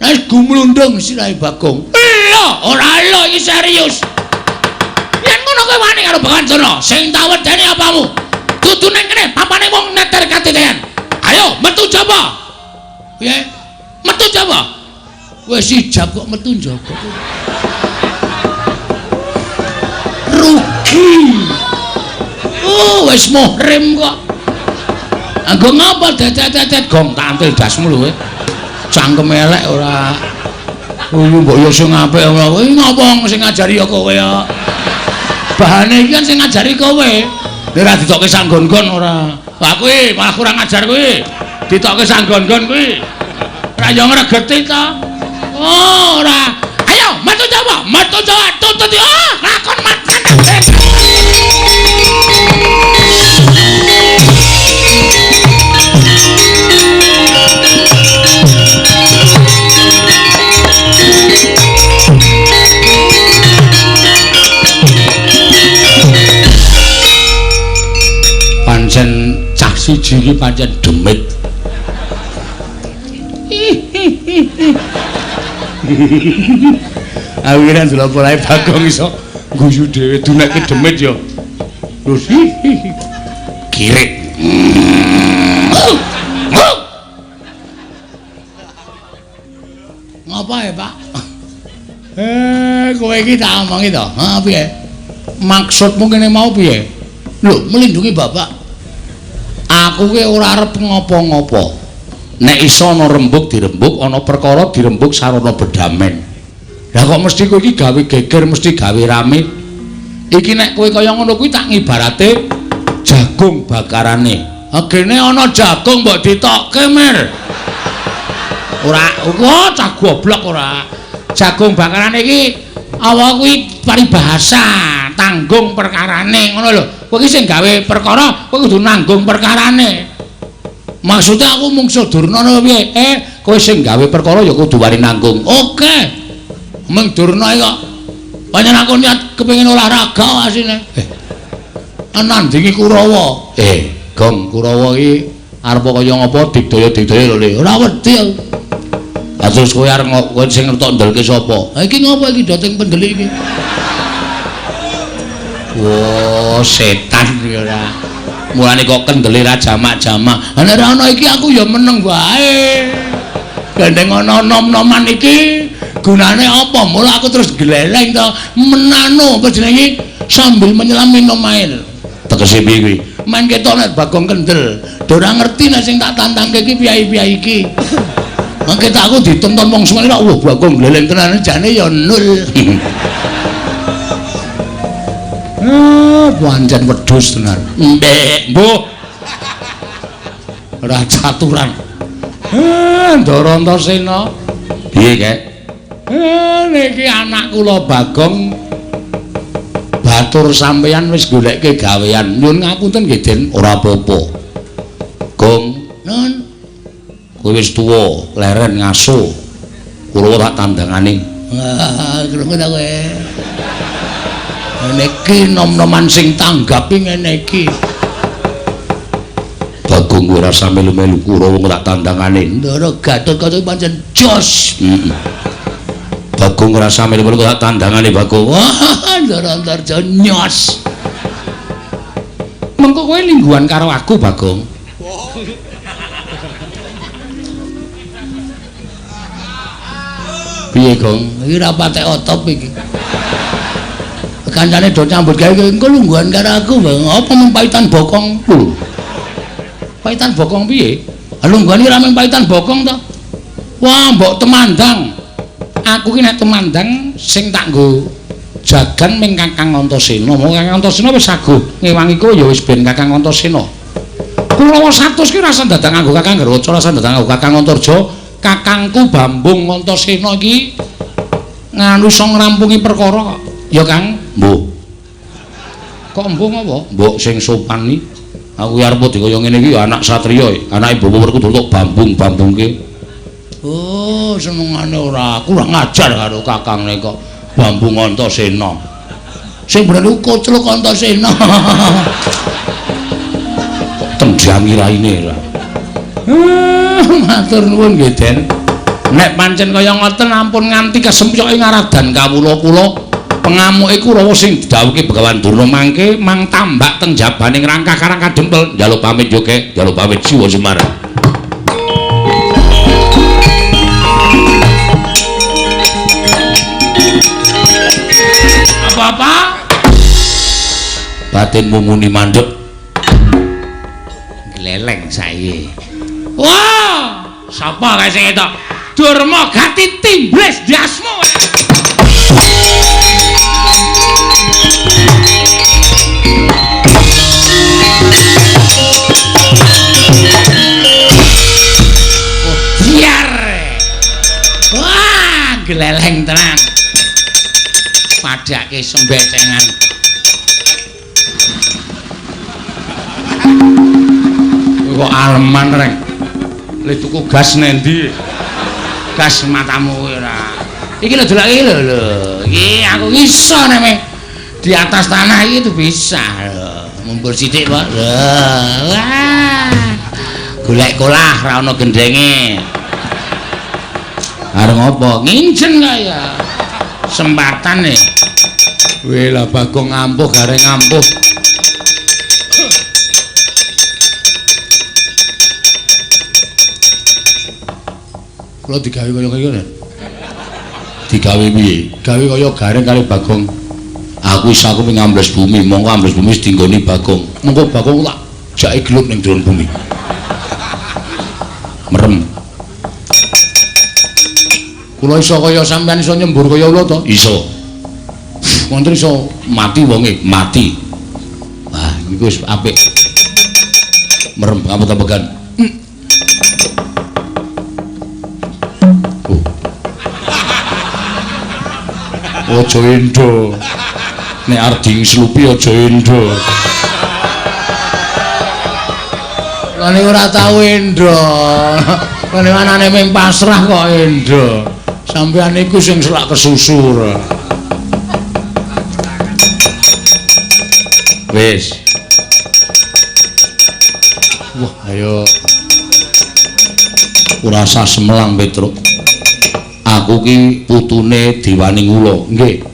Wis gumlundung sirahe Bagong. Lho, ora lho iki serius. Yen ngono kowe wani karo Bagawan Durna, sing tak wedeni apamu? Dudu ning kene papane wong neter katitean. Ayo metu jaba. Piye? Metu jaba. Wis ijab kok metu njaba. Rugi. Oh, wis muhrim kok. Anggo ngapa dedet-dedet gong tantil dasmu lho kowe. Cangkem elek ora. Mbok yo sing apik ora kowe ngapa sing ngajari ya kowe ya. Bahane iki kan sing ngajari kowe. Nek ora ditokke sanggon-gon ora. Lah kowe malah kurang ajar kowe. Ditokke sanggon-gon kowe. Ora yo ngregeti ta. Oh, ora. Ayo, metu Jawa, tutut yo, lakon macan. Pancen cah siji iki pancen demit. Awiran delok polahe Bagong iso guyu dhewe dunekke demit ya. Lho kirik. Ngapa ya, Pak? Kowe iki tak omongi to. Ha piye? Maksudmu kene mau piye? Lho, melindungi Bapak. Aku ki ora arep ngopo-ngopo. Nek iso ana rembug dirembug, ana perkara dirembug sarana bedamen. Lah kok mesti kowe iki gawe geger, mesti gawe rame. Iki nek kowe kaya ngono kuwi tak ngibarate jagung bakarane. Agene ana jagung mbok ditokke, Mir. Ora, kok cah goblok ora. Jagung bakarane iki apa kuwi paribahasa, tanggung perkarane ngono lho. Kowe iki sing gawe perkara, kowe kudu nanggung perkarane. Maksudnya aku mungsuh Durna piye? Kowe sing gawe perkara ya kudu wani nanggung. Oke. Mung Durna kok pancen aku niat kepengin olahraga asine. Nandingi Kurawa. Gong Kurawa iki arep kaya ngapa digdaya-digdaya lho. Ora wedi aku. Lah terus kowe arep kowe sing ngetok ndelke sapa? Ha iki ngopo iki doting pendelik iki? Wo, setan iki ora. Mulane kok kendele ra jamak-jamak. Nek ora ana iki aku ya meneng wae. Gandeng ana nom-noman iki gunane apa? Mula aku terus gleleng to menano apa jenenge sambil menyelam minum air. Tegese piye kuwi? Main ketok nek Bagong kendel. Ora ngerti nek sing tak tantangke iki piyai-piyai iki. Mangke tak aku ditonton wong semene kok wah Bagong gleleng tenan jane ya nul. Pancen wedhus tenan. Mbek, mbuh. Ora caturan. Ndara Antasena. Piye, Kek? Niki anak kula Bagong batur sampeyan wis goleke gawean. Nyuwun ngapunten nggih, Den. Ora apa-apa. Gong, nun. Kowe wis tuwa, leren ngaso. Kula tak tandangane. Krungu ta kowe? Niki nom-noman sing tanggapi ngene iki. Bagong ora sami melu-melu Kurawa tak tandangane. Ndara Gatotkaca pancen jos. Bagong ora sami melu tak tandangane Bagong. Wah, Ndara Antarja nyos. Mengko kowe lingguhan karo aku, Bagong. Piye, Gong? Iki ra patek otop iki. Kancane do nyambut gawe engko lungguhan karo aku, Bang. Apa mempaitan bokong? Paitan bokong piye? Lungguhan iki ra mempaitan bokong to. Wah, mbok temandang. Aku ki nek temandang sing tak nggo jagan ming Kakang Antasena. Mong Kakang Antasena wis saguh ngewangi kowe ya wis ben Kakang Antasena. Kulawa 100 ki rasa dadak nganggo Kakang Garaca, rasa dadak nganggo Kakang Antarja. Kakangku Bambung Antasena iki nganu iso ngrampungi perkara kok. Ya Kang, mbuh. Kok mbuh apa? Mbok sing sopan iki. Aku arep dikaya ngene iki anak satriya, anake bawa kudu tok bambung-bambungke. Oh, senengane ora. Aku ora ngajar karo Kakangne kok Bambung Antasena. Sing bener iku Kocluk Antasena. Tendhangi raine ora. Matur nuwun nggih, Den. Nek pancen kaya ngoten ampun nganti kesempyoke ngaradan kawula kula pengamuke Kurawa sing didhawuhke Begawan Durna mangke mang tambak teng jabaning rangka karang kadempel njaluk pamit yo Kek, njaluk pamit Siwa Semar. Apa-apa? Batinmu muni mandek. Gleleng saiki. Wah, sapa kae sing etok? Durma Gati Timbles Dasmu. Biar. Wah, gleleng tenan. Padake sembecengan. Kok aleman reng. Le tuku gas nendi? Gas matamu ora. Iki lho delok iki lho. Iki aku iso nek di atas tanah iki itu bisa lho. Mumpul sithik kok. Wah. Golek kolah ra ono gendenge. Arep ngopo? Nginjen kaya. Sempatane. Weh lah Bagong ngampuh gareng ngampuh. Kula digawe kaya ngene. Digawe piye? Gawe kaya gareng kali Bagong. Aku wis aku ping ambles bumi, mongko ambles bumi wis dinggoni Bagong. Mongko Bagong tak jake gelut ning jero bumi. Merem. Kula iso kaya sampean iso nyembur kaya kula to? Iso. Wonten iso mati wonge, mati. Wah, niku wis apik. Merem apet-apegan. Aja endo. Nek arep dingslupi aja endo. Kene ora tau endo. Kene manane ming pasrah kok endo. Sampeyan iku sing selak kesusur. Wis. Wah, ayo. Ora usah semelang, Petruk. Aku ki putune Diwaning Ula, nggih.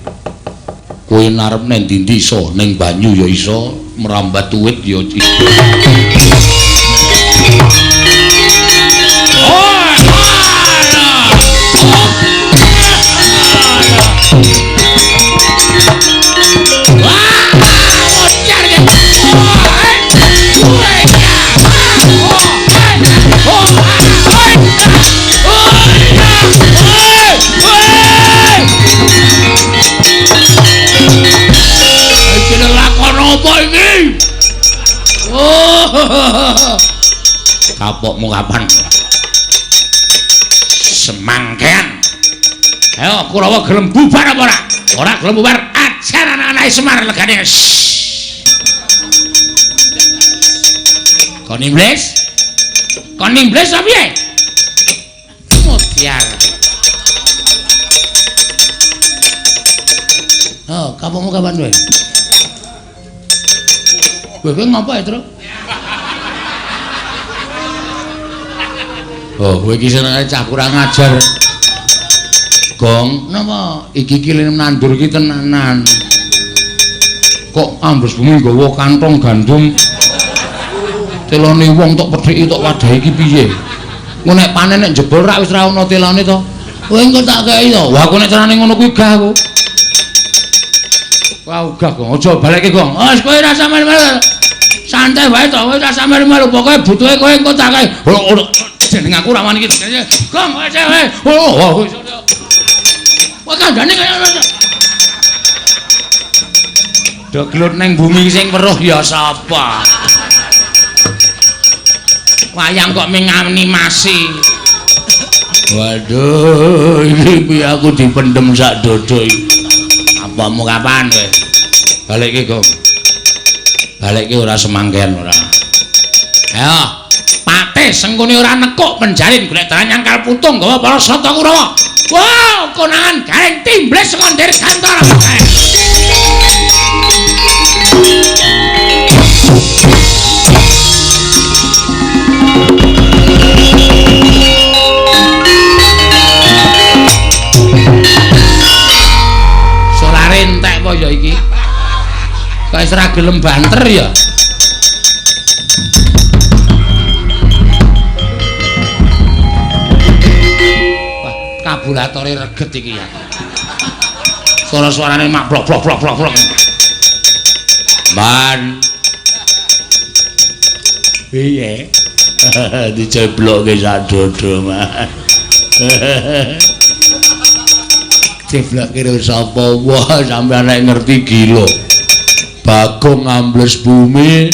Kowe narep nang ndi iso, ning banyu ya iso, merambat tuwit ya iso. Kapokmu kapan? Semangkean. Ayo Kurawa gelem bubar apa ora? Ora gelem bubar, ajar anak-anak Semar legane. Kon Iblis? Kon Iblis apa piye? Mutiar. Oh, kapokmu kapan kowe? Kowe ngapa ya, Tru? Oh, kowe iki senenge cah kurang ajar. Gong, napa iki kilene nandur iki tenanan. Kok ambles bumi nggawa kantong gandum. Telone wong tok pedhiki tok wadahi iki piye? Engko nek panen nek jebol rak wis ra ono telone to. Kowe engko tak kei to. Wah, kok nek carane ngono kuwi gah aku. Wah, gah Gong. Aja balekke Gong. Wis kowe ra sampe santai wae to. Kowe ra sampe melu pokoke butuhe kowe engko tak kei. Jeneng aku ra wani iki. Gong kowe cewek. Oh, wah kandhane kaya ngono. Doglut ning bumi sing weruh ya sapa? Wayang kok ming animasi. Waduh, iki piye aku dipendem sak dodo iki. Apamu kapan kowe? Balikke, Gong. Balikke ora semangkean ora. Ayo. Patih sengkune ora nekuk penjalin golek dalan nyangkal putung gawa para sata Kurawa. Wow, konangan gareng timblis saka ndir kantor. Solare entek apa ya iki? Kok wis ora gelem banter ya? Kabulatore reget iki ya. Suara-suarane mak blok. Man. Piye? Diceblokke sak dodo, Man. Ceblokke karo sapa? Wah, sampeyan nek ngerti gila. Bagong ambles bumi,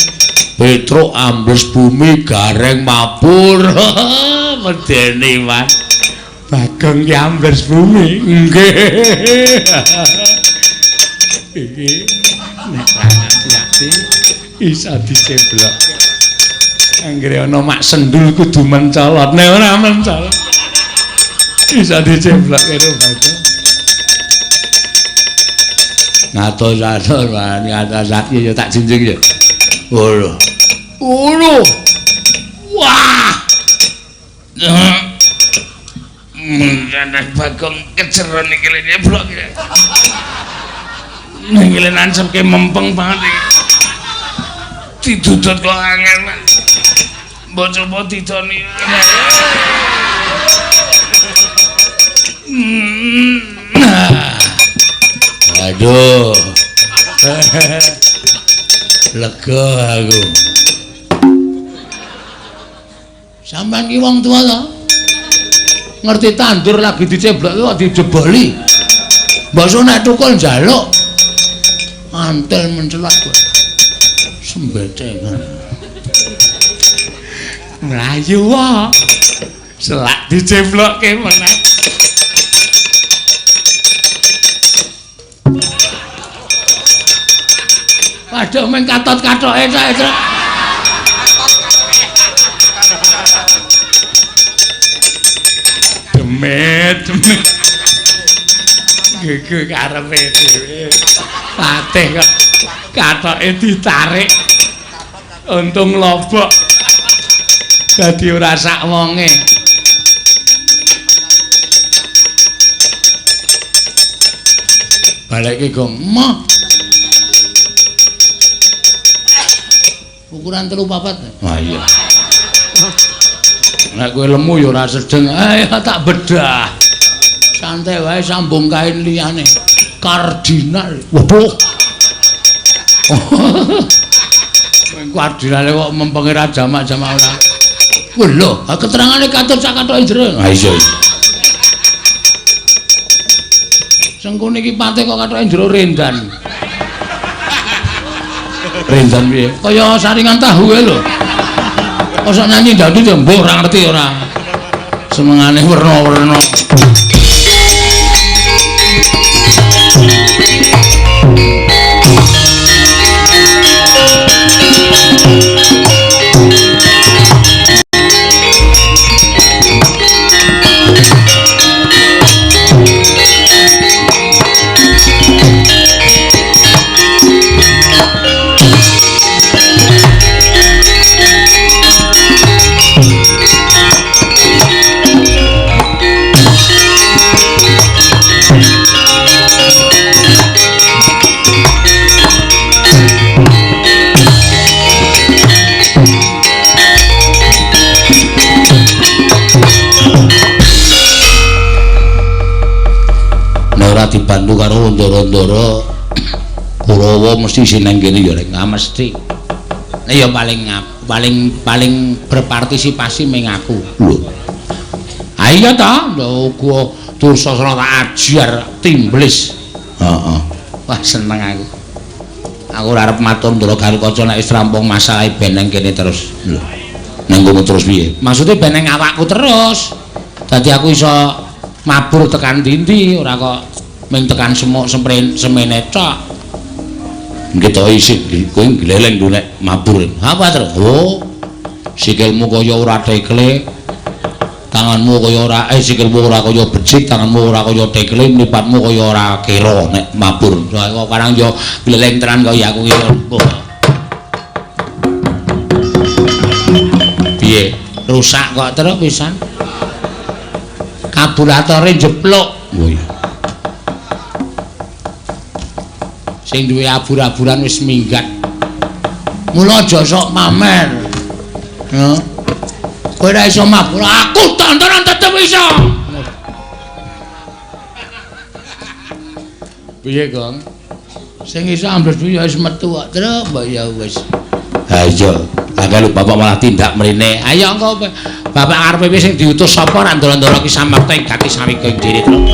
Petruk ambles bumi, Gareng mapur. Medeni, Man. Bagong ki ambles bumi. Nggih. Iki nek hati-hati iso diceblok. Anggere ana mak sendul kudu mencolot. Nek ora mencolot iso diceblok karo Bagong. Ngatos-atos wae, ngatos ya tak jinjing ya. Ngono. Wah. Anak Bagong keceron iki lho nyeblok iki. Ning iki nancemke mempeng banget iki. Didudut kok angel, Man. Mbok coba didoni. Aduh. Lega aku. Sampeyan ki wong tua to? Ngerti tandur lagi diceblok kok dijeboli. Mbok nek tukul njaluk. Mantel mencelak kowe. Sembetengan. Mlayu wae. Selak diceblokke meneh. Waduh meng katot-katoke sak. iku karepe dhewe. Patih kok kathoke ditarik. Untung lobok. Dadi ora sak wonge. Balik Gong, mah. Ukuran 3-4. Wah iya. Nek kowe lemu ya ora sedeng. Ayo tak bedah. Santai wae sambung kain liyane. Kardinal. Waduh. Kardinal kok mempengi ra jamak-jamak ora. Wah lho, keterangane katut sak kathoke jero. Ha iya. Sengkune iki pate kok kathoke jero rendan. Rendan piye? Kaya saringan tahu e lho. Mosok nyanyi dangdut ya mbok ora ngerti ora. Semengane werna-werna. Dibantu karo ndara-ndara Kurawa mesti sineng kene ya rek mesti. Nek ya paling berpartisipasi meng aku. Lho. Ha iya ta, lho uga Dursasana tak ajar timblis. Heeh. Wah seneng aku. Aku ora arep matur ndara Garukaca nek wis rampung masalah ben nang kene terus. Lho. Nang kono terus piye? Maksude ben nang awakku terus. Dadi aku iso mabur tekan ndi-ndi ora kok ming tekan semuk semene tok. Nggih to isih kowe gleleng lho nek mabur. Apa terus? Oh. Sikilmu kaya ora tekle. Tanganmu kaya ora sikilmu ora kaya becik, tanganmu ora kaya tekle, mripatmu kaya ora kira nek mabur. Kok karang yo gleleng tenan kaya aku iki. Piye? Rusak kok terus pisan. Kaburatore jeplok. Oh iya. Sing duwe abur-aburan wis minggat. Mula aja sok mamer. Ya. Kowe ora iso mabur, aku tontonan tetep iso. Piye, Gong? Sing iso ambles ya wis metu kok, terus mbok ya wis. Ha iya, angel bapak malah tindak mrene. Ayo engko bapak arepe sing diutus sapa ra ndoro-ndoro ki samakta ing gati sawika ing diri terus.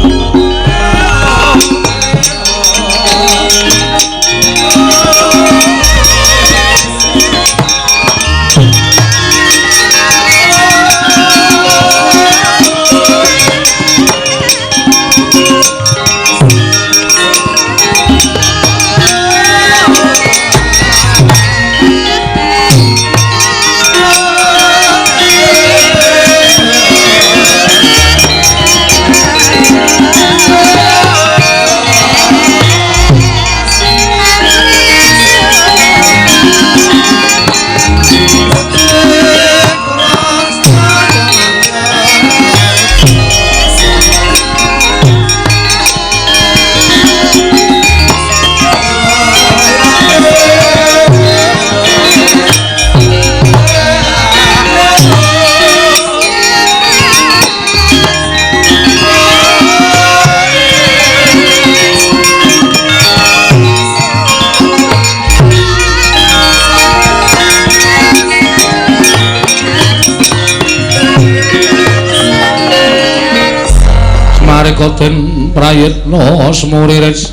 Koten prayitna semuriris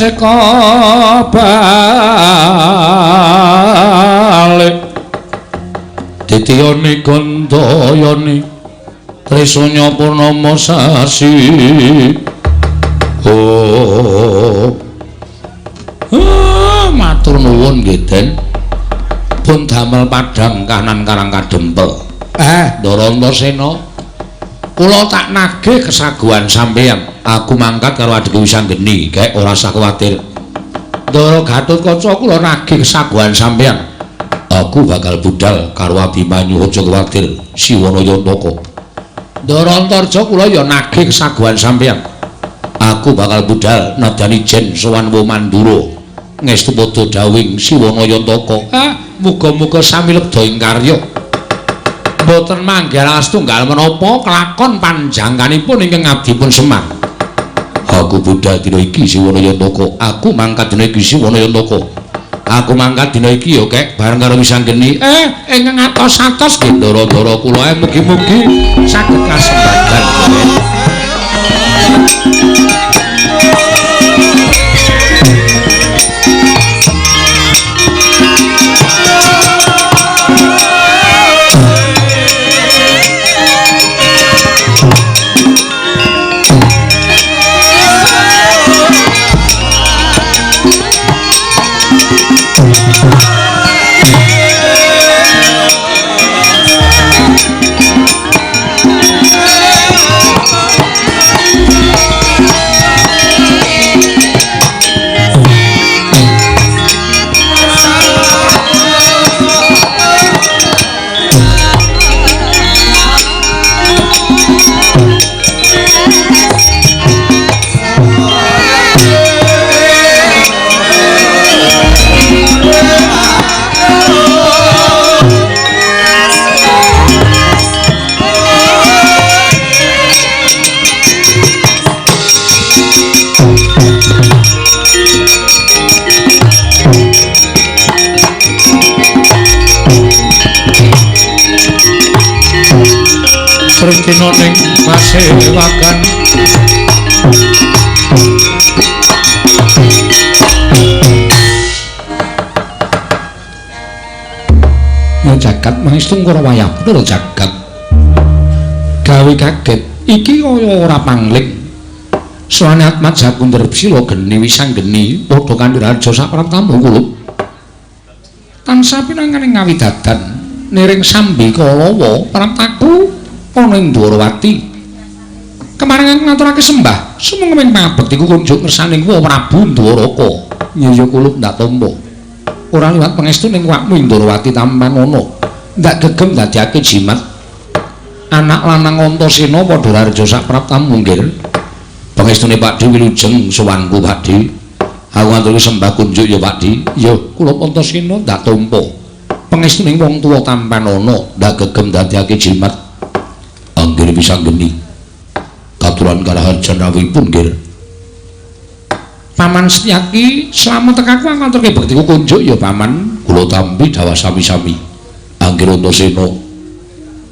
eka balik ditiyane gandayane trisanya purnama sasi matur nuwun nggih Den pun damel padhang kanan karang kadempel Ndara Antasena Kula tak nagih kesaguhan sampeyan. Aku mangkat karo adike Wisanggeni, kek ora usah kuwatir. Ndara Gatotkaca kula nagih kesaguhan sampeyan. Aku bakal budal karo Abimanyu, aja kuwatir, Siwana Yantaka. Ndara Antarja kula ya nagih kesaguhan sampeyan. Aku bakal budal nadani jen sowan Womandura. Ngestu padha dawing Siwana Yantaka. Muga-muga sami lebda ing karya. Mboten manggih setunggal menapa kelakon panjangkanipun ingkang abdipun Semar. Aku budal dina iki Siwana Yantaka. Aku mangkat dina iki Siwana Yantaka. Aku mangkat dina iki ya kek bareng karo Wisanggeni. Ingkang atos-atos nggih ndara-ndara kula mugi-mugi saged kasembadan. Srikina ning Pasewakan ya jagat mangestu karo wayah bener jagat gawe kaget iki kaya ora pangling soane Atmat Jakunder Sila Geni Wisanggeni padha kanthi raja sapratamu kulup tansah pinanganing ngawidadan niring sambi kalawa praptaku ana ing Dwarawati. Kemarin aku ngaturake sembah, sumenging pangabektiku kunjuk ngersaning Prabu Dwaraka. Ya kulup ndak tampa. Ora liwat pangestu ning wakmu ing Dwarawati Tampanono. Ndak gegem dadiake jimat. Anak lanang Antasena padha raja sapratamu nggih. Pangestune Pakdi wilujeng sowanku Pakdi. Aku ngaturi sembah kunjuk ya Pakdi. Ya kula Antasena ndak tampa. Pangestuning wong tuwa Tampanono ndak gegem dadiake jimat. Anggir Wisanggeni katuran karaharjan rawuhipun nggih. Paman Setyaki slamet tekaku ngaturke bektiku kunjuk ya Paman. Kula tampi dawa sami-sami. Anggir Antasena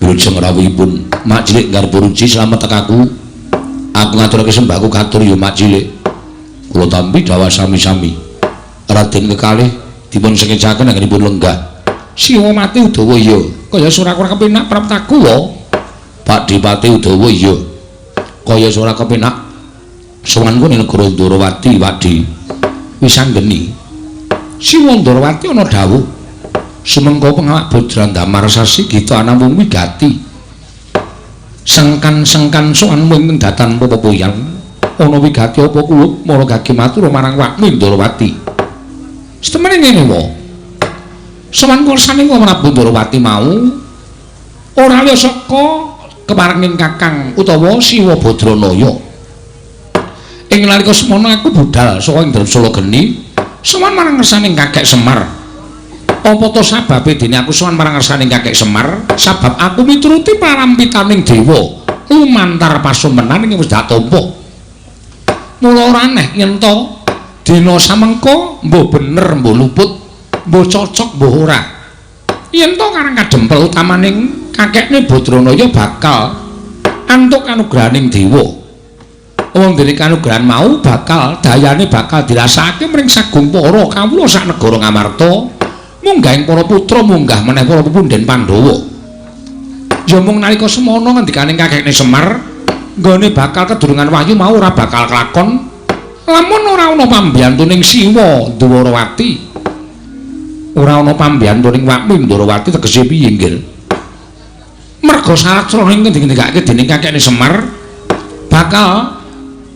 wilujeng rawuhipun Mak Cilik garba ruci slamet tekaku. Aku ngaturake sembahku katur ya Mak Cilik. Kula tampi dawa sami-sami. Raden kekalih dipun sengejaken anggenipun lenggah. Siwa mati Udawa ya kaya surakura kepenak praptaku wae. Pak Dipati Udawa iya kaya ora kepenak sowanku ning negara Dwarawati Pakdi Wisanggeni. Siwa Dwarawati ana dawuh sumengko pengawak Bodran Damar Sasi Gita anamung wigati sengkan-sengkan sowan ing datan pepoyan ana wigati apa kulup mara gage matur marang wakmu Dwarawati. Setemene ngene wae sowan kursane Prabu Dwarawati mau ora liya saka keparenging Kakang utawa Siwa Badranaya. Ing nalika semono aku budal saka ing Sala Geni sowan marang ngersaning Kakek Semar. Apa to sababe dene aku sowan marang ngersaning Kakek Semar? Sabab aku mituruti parampitaning dewa lumantar pasumenan ing wis dak tampa. Mula ora aneh yen to dina samengko mbuh bener mbuh luput, mbuh cocok mbuh ora. Yen to karang kadempel utamaning kakekne Badranaya bakal antuk kanugrahaning dewa. Wong dene kanugrahan mau bakal dayane bakal dirasakake mring sagung para kawula sak negara Ngamarta, munggahing para putra munggah meneh para pepundhen Pandhawa. Ya mung nalika semono ngendikaning kakekne Semar, nggone bakal kedurungan wahyu mau ora bakal kelakon lamun ora ana pambiyantuning Siwa Dwarawati. Ora ana pambiyantuning wakmu Dwarawati tegese piye nggih? Amarga Saratsrana ing ngendikake dening kakekne Semar bakal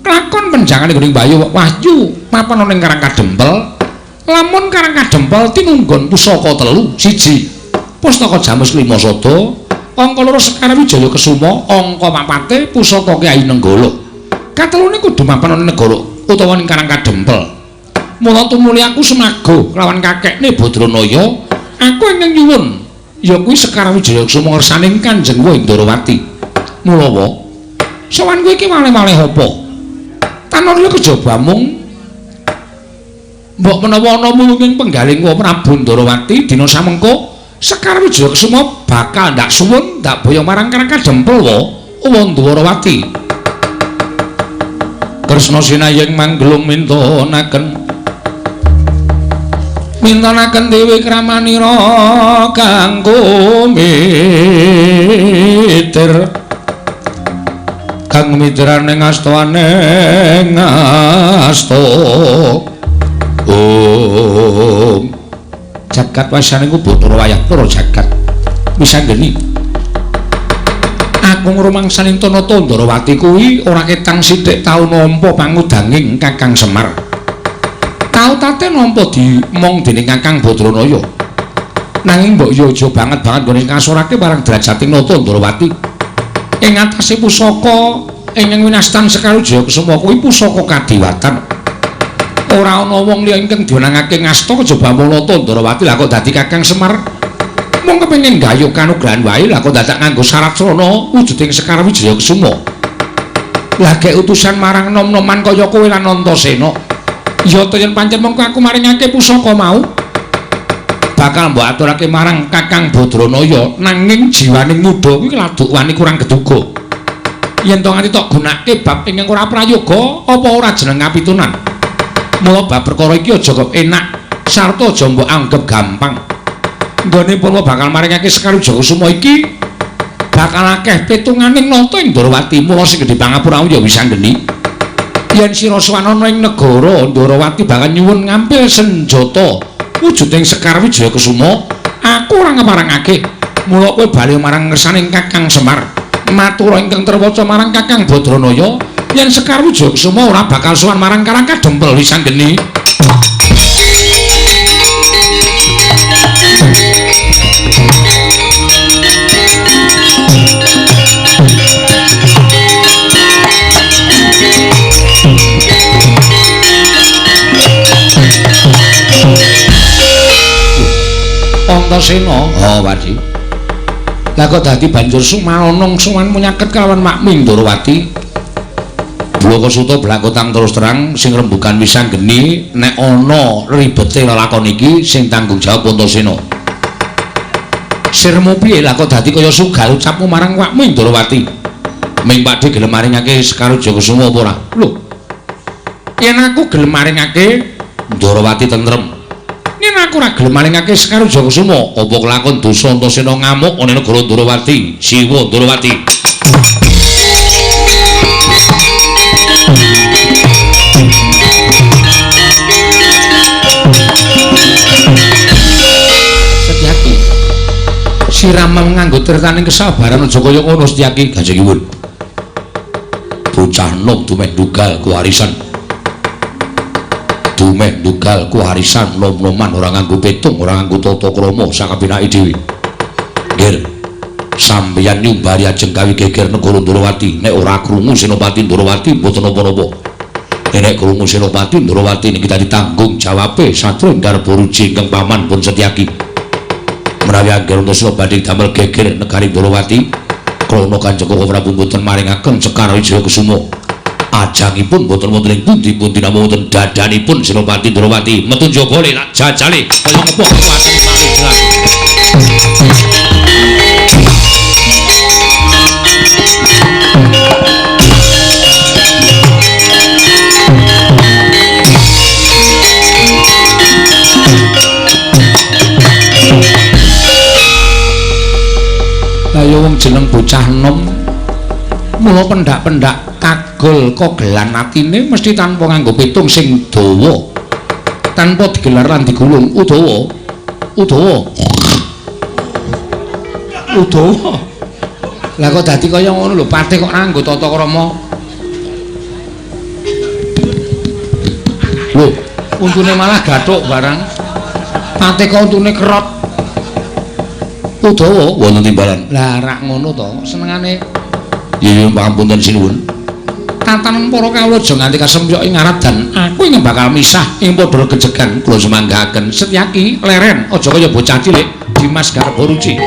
lakon penjangane gering Bayu Wahyu mapan ning Karang Kadempel. Lamun Karang Kadempel tinunggon pusaka 3, 1 Pustaka Jamus Lima Sada, angka 2 Sekar Wijaya Kesuma, angka 4 Pusaka Kyai Nenggala. Katelune kudu mapan ning negara utawa ning Karang Kadempel. Mula tumuli aku semaga lawan kakekne Badranaya, aku ingkang nyuwun ya kuwi Sekar Wijaya Kesuma ngersane Kanjeng Wendrawati. Mula wae sowan kowe iki malih-malih apa? Tanon lho kejaba mung mbok menawa ana mulunging penggaling Prabu Ndrawati dina samengko Sekar Wijaya Kesuma bakal ndak suwun ndak boyo marang Karang Kadempel wa Ndrawati. Kresna sinayeng manglung mintonaken Dewi Kramanira kanggo mitir kang mitraning astaning asta Om jagat wasane ku Bathara Wayah para jagat wisanggeni aku ngrumangsani Tanata Ndrawati kuwi ora ketang sithik tau nampa pangudanging Kakang Semar tau tate nampa dimong dening Kakang Badranaya nanging mbok yo aja banget nggone ngasorake marang derajating Tanata Ndrawati ing atase pusaka ingkang winastan Sekar Wijaya Kesuma kuwi pusaka kadiwatan. Ora ana wong liya ingkang diwenangake ngasta kejaba mung Tanata Ndrawati lha kok dadi Kakang Semar mung kepengin gayuh kanugrahan wae lha kok dadak nganggo Saratsrana wujuding Sekar Wijaya Kesuma. Lah gek utusan marang nom-noman kaya kowe lan Antasena. Ya to yen pancen mengko aku maringake pusaka mau bakal mbok aturake marang Kakang Badranaya nanging jiwaning muda kuwi laduk wani kurang geduga. Yen to nganti tok gunake bab ingkang ora prayoga apa ora jeneng kapitunan. Mula bab perkara iki aja kok enak sarta aja mbok anggap gampang. Nggone Purwa bakal maringake Sekar Wijaya Kesuma iki bakal akeh pitunganing nata ing Ndrawati. Mula sing gedhe pangapura ya wisanggeni. Yen sira sowan ana ing negara Ndrawati bakal nyuwun ngampil senjata wujuding Sekar Wijaya Kesuma, aku ora ngeparangake. Mula kowe bali marang ngersaning Kakang Semar. Matura ingkang terwaca marang Kakang Badranaya yen Sekar Wijaya Kesuma ora bakal sowan marang Karang Kadempel wisanggeni. Antasena, oh Wadi. Lah kok dadi banjur sumalonong suwanmu nyaket kelawan Makmi Ndrawati. Blokasuta blakotang terus terang sing rembugan wisanggeni nek ana ribete lelakon iki sing tanggung jawab Antasena. Sirmu piye lah kok dadi kaya sugal ucapmu marang Makmi Ndrawati? Ming Pakde gelem maringake Sekar Wijaya Kesuma apa ora? Lho. Yen aku gelem maringake Ndrawati tentrem. Yen aku ora gelem maringake Sekar Wijaya Kesuma, apa kelakon dosa Antasena ngamuk ana negara Ndrawati, Siwa Ndrawati. Setyaki. Siraman nganggo tirtaning kesabaran aja kaya ngono Setyaki, Kanjeng Iwun. Bocah nom dumeh dugal kuwarisan. Dumeh dugal kuwarisan nom-noman ora nganggo petung, ora nganggo tata krama sakabinake dhewe. Nggih. Sampeyan nyumbari ajeng kawi geger negara Ndrawati, nek ora krungu Senopati Ndrawati mboten napa-napa. Nek krungu Senopati Ndrawati niki dadi tanggung jawabe Satria Garba Ruji ingkang paman pun Setyaki. Menawi angger Antasena badhe damel geger negari Ndrawati, krana Kanjeng Prabu mboten maringaken Sekar Wijaya Kesuma. Ajangipun mboten wonten ing pundi-pundi namung wonten dadanipun Senopati Ndrawati. Metu njaba le lak jajale kaya ngepok kekuatan malih jelas. Lah ya wong jeneng bocah enom mula pendak-pendak kagol kogelan atine mesti tanpa nganggo pitung sing dawa. Tanpa digelar lan digulung Udawa. Lah kok dadi kaya ngono lho, patih kok nganggo tata krama. Lho, untune malah gathuk barang. Patih kok untune kerot. Udawa wonten timbalan. Lah rak ngono to, senengane. Ya pangapunten sinuwun. Tatanen para kawula aja nganti kasempyoki ngarat dan aku ing bakal misah ing padha gejegan kula semanggaken Setyaki leren aja kaya bocah cilik Dimas Garbaruci.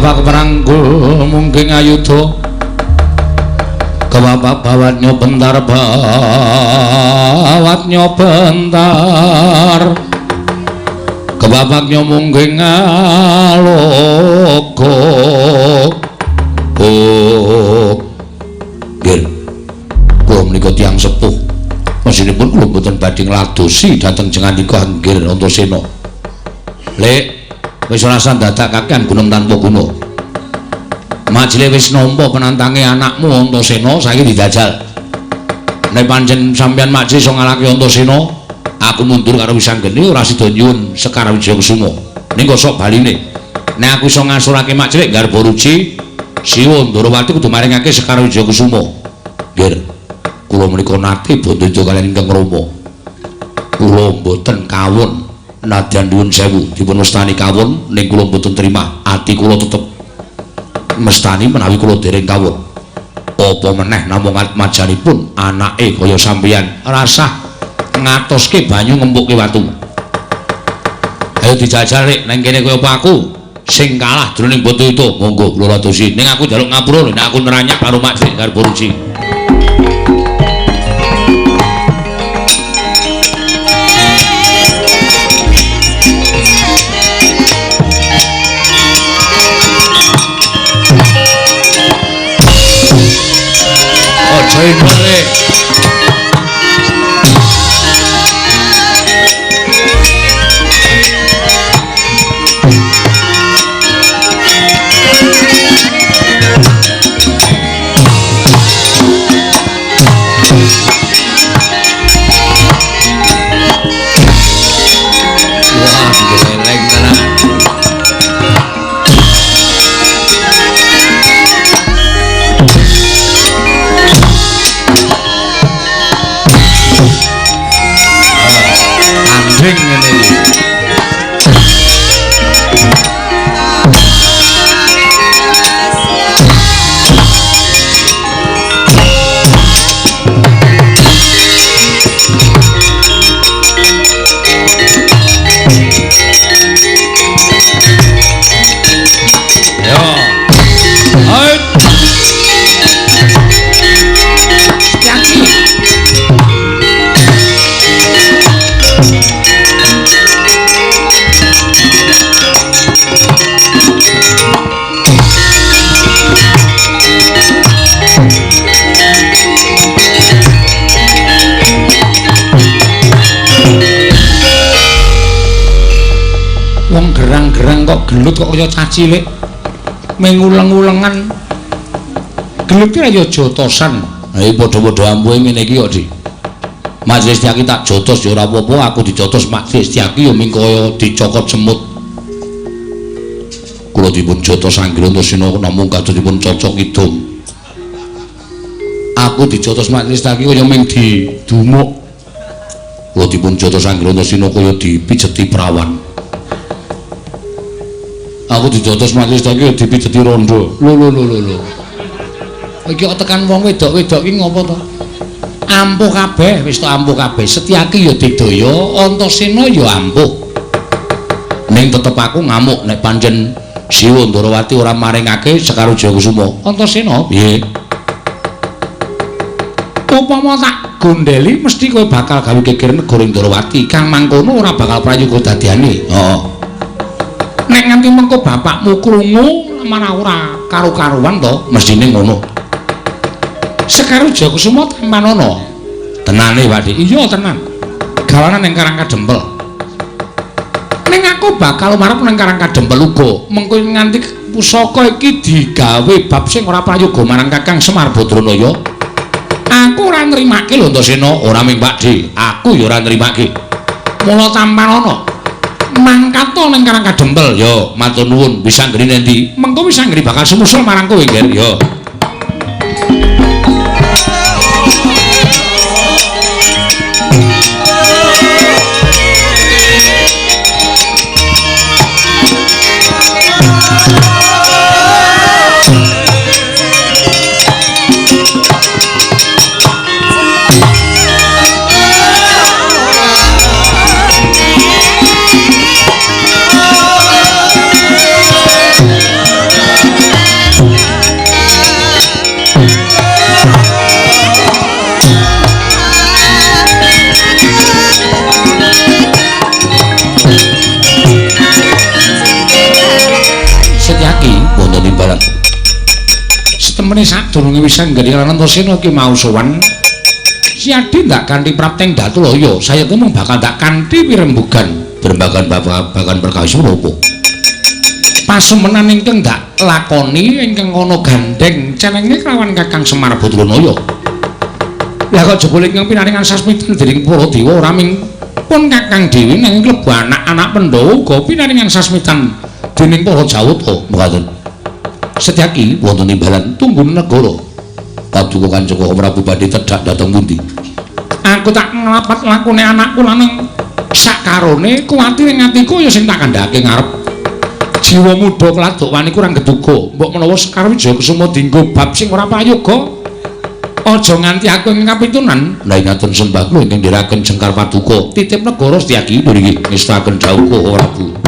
Keperanggul mungking ayuda kebapak bawatnya bentar kebabaknya mungking ngalogo gil kula menika tiyang sepuh masinipun kula mboten badhe ngladosi dhateng jengandika Anggir Antasena lek wis ora sandadakaken gunung tanpa guna. Majile wis nampa penantange anakmu Antasena saiki didajal. Nek pancen sampeyan majlis iso ngalahke Antasena, aku mundur karo Wisanggeni ora sida nyuwun Sekar Wijayakusuma. Ning kok sok baline. Nek aku iso ngasurake majlis Garbaruci, Siwa Ndarawati kudu maringake Sekar Wijayakusuma. Nggih. Kula menika nate bondo kaliyan ingkang Rama. Kula mboten kawon. Nadyan nuwun sewu dipun mestani kawon ning kula mboten trima ati kula tetep mestani menawi kula dereng kawon apa meneh namung majanipun anake kaya sampeyan rasah ngatoske banyu ngempukke watu ayo dijajal rek nang kene kaya apa aku sing kalah jroning boto itu monggo kula ladosi ning aku njaluk ngapura nek aku neranyak karo Majlis Garbaruci. Gelut kok kaya cacilik menguleng-ulengan gelut ki ya jotosan ha iki padha-padha ampuhe ngene iki kok Dik Majlis Setyaki tak jotos ya ora apa-apa aku dijotos Majlis Setyaki ya mingkaya dicokot semut kula dipun jotos Anggir Antasena namung kados dipun cocok idum aku dijotos Majlis Setyaki kaya ming didumuk kula dipun jotos Anggir Antasena kaya dipijeti prawan aku dijotos Majlis Setyaki dipijeti rondo lho iki kok tekan wong wedok-wedok iki ngopo to Ampuh kabeh, wis tok ampuh kabeh. Setyaki ya digdaya, Antasena ya ampuh. Ning tetep aku ngamuk nek pancen Siwa Ndarawati ora maringake Sekar Jayakusuma. Antasena, piye? Upama tak gondeli mesti kowe bakal gawe geger negara Ndarawati. Kang mangkono ora bakal prayoga dadiane. Heeh. Nek nganti mengko bapakmu krungu malah ora karo-karuan to, mestine ngono. Sekar Jayakusuma tampan ana. Tenane, Pakde. Iya, tenan. Gawanan ning Karang Kadempel. Ning aku bakal marep ning Karang Kadempel uga. Mengko nganti pusaka iki digawe bab sing ora prayoga marang Kakang Semar Badranaya. Aku ora nrimake lho Antasena, ora ming Pakde. Aku ya ora nrimake. Mula tampan ana. Mangkat to ning Karang Kadempel. Ya, matur nuwun. Bisa nggene endi? Mengko wis anggere bakal sumusul marang kowe, Ger. Ya. Temene sadurunge wis anggere Antasena ki mau sowan Siadi ndak kanthi prapteng Datulaya saya mung bakal ndak kanthi pirembugan berembagan babagan perkawis menapa pasumenan ingkang ndak lakoni ingkang ana gandeng celenge kelawan Kakang Semar Badranaya lha kok jebul ingkang pinaringan sasmitan dening para dewa ora ming pun Kakang Dewi nanging klebu anak-anak Pandhawa uga pinaringan sasmitan dening para Jawata mekaten Setyaki wonten timbalan tunggun negara. Paduka Kanjeng Prabu badhe tedhak dhateng pundi? Aku tak nglapat lakune anakku lanang sakarone kuwatir ing atiku ya sing tak kandhake ngarep. Jiwa muda kladuk wani kurang geduga, mbok menawa Sekar Jayakusuma dienggo bab sing ora prayoga. Aja nganti aku ing kapitunan. Lah ngaten sembah kula ingkang ndherekaken Jengkar Paduka titip negara Setyaki nggih ngestaken dawuh Prabu.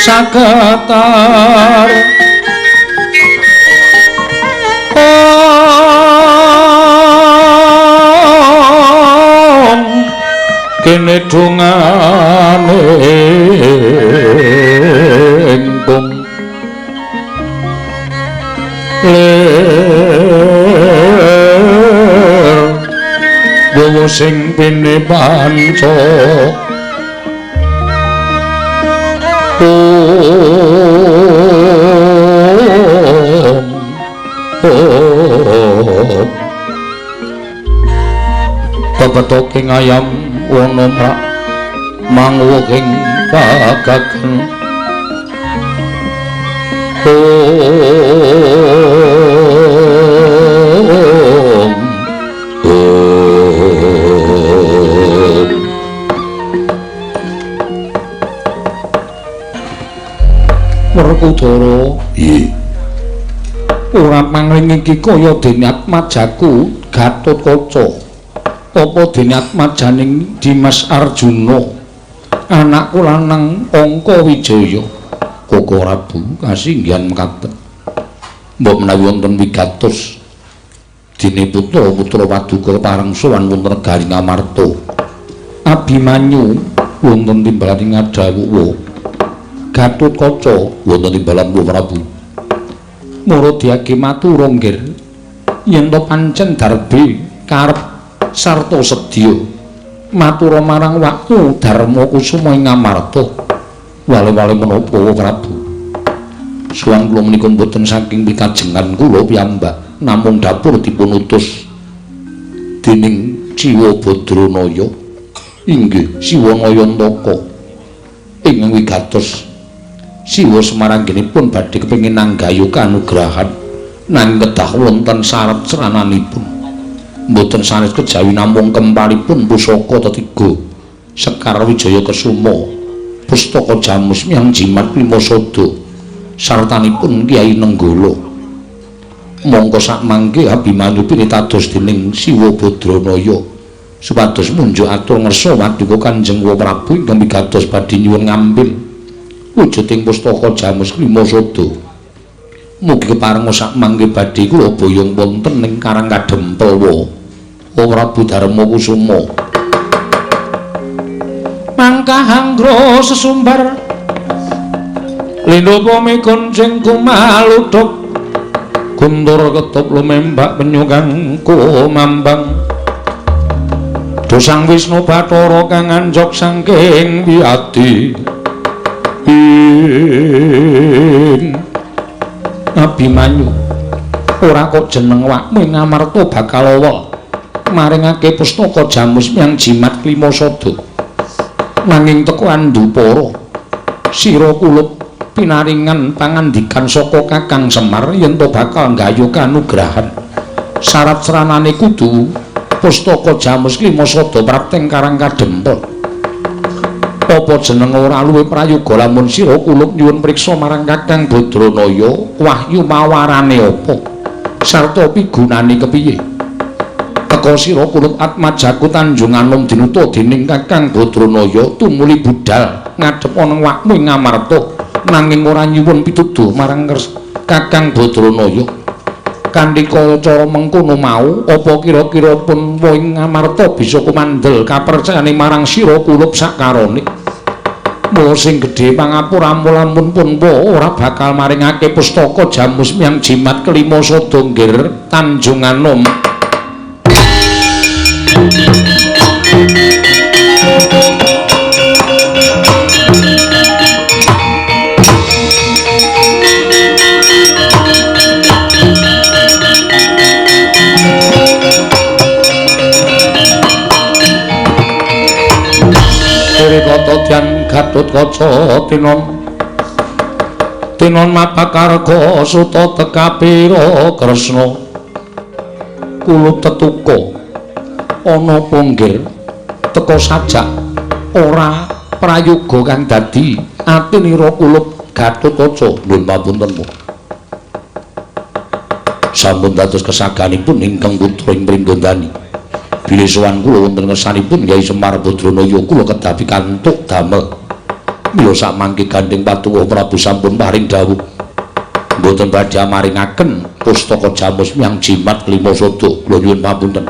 Saketar kene dongane engkung Bowo sing pene panca Babatoking ayam wana mrak manguking pagagen Bathara. Piye? Ora mangling iki kaya dene atmajaku Gatotkaca. Apa dene atmajaning Dimas Arjuna. Anakku lanang Angka Wijaya. Koko Prabu kasinggihan mekaten. Mbok menawi wonten wigatos dene putra-putra Paduka pareng sowan wonten negari Ngamarta. Abimanyu wonten timbalaning Adawuwa. Gatotkaca wonten timbalan Prabu. Muradiyake matur nggir yen to pancen darbe karep sarta sedya matur marang waktu Darma Kusuma ing Ngamarta. Wale-wale menapa Prabu? Suwan kula menika boten saking pikajengan kula piyambak, namung dapur dipun utus dening Siwa Badranaya. Inggih, Siwa Nayantaka. Ing wigatos Siwa semanggenipun badhe kepengin nanggayu kanugrahan nanging kedah wonten syarat serananipun. Mboten sanes kejawi namung kempalipun pusaka tetiga Sekar Wijaya Kesuma, Pustaka Jamus Miang Jimat Klimasada, sartanipun Kyai Nenggala. Mongko sakmangke Abimanyu pinitados dening Siwa Badranaya supados munjuk atur ngersa Paduka Kanjeng Prabu ingkang wigatos badhe nyuwun ngambil wujuding Pustaka Jamus Klimasada. Mugi keparenga sakmangke badhe kula boyong wonten ing Karang Kadempel wa Prabu Darma Kusuma. Mangkahanggro sesumbar Lindho pami gonceng kumaludhok Guntur ketup lumembak penyugang kumambang Dosang Wisnu Bathara kang anjok sangking wiyadi Abimanyu ora kok jeneng wakmu ing Ngamarta bakal awol maringake Pustaka Jamus Miang Jimat Klimasada nanging teko Andupara sira kulup pinaringan pangandikan saka Kakang Semar yen to bakal nggayuh kanugrahan syarat seranane kudu Pustaka Jamus Klimasada prapteng Karang Kadempel. Apa jeneng ora luwih prayoga lamun sira kulup nyuwun priksa marang Kakang Badranaya wahyu mawarane apa sarta pigunane kepiye? Teka sira kulup atmajaku Tanjung Anom dinuta dening Kakang Badranaya tumuli budal ngadhep ana wakmu ing Ngamarta nanging ora nyuwun pituduh marang Kakang Badranaya. Kanthi cara mengkono mau apa kira-kira pun ing Ngamarta bisa kumandel kapercayane marang sira kulup sakarone. Mula sing gedhe pangapura lamun pun ora bakal maringake Pustaka Jamus Miang Jimat Klimasada nggir Tanjung Anom. Kotodian Gatotkaca tinon mapakarga suta tekapira Kresna kulup tetuka ana ponggir teka sajak ora prayoga kang dadi atinira kulup Gatotkaca nuwun pamunten sampun dados kesaganipun ingkang putra ing Pringgondani. Bilih sowan kula wonten ngersanipun Kyai Semar Badranaya kula kedah pikantuk damel. Mila sakmangke gandeng Paduka Prabu sampun paring dawuh mboten badhe maringaken Pustaka Jamus Miang Jimat Klimasada. Kula nyuwun pamunten.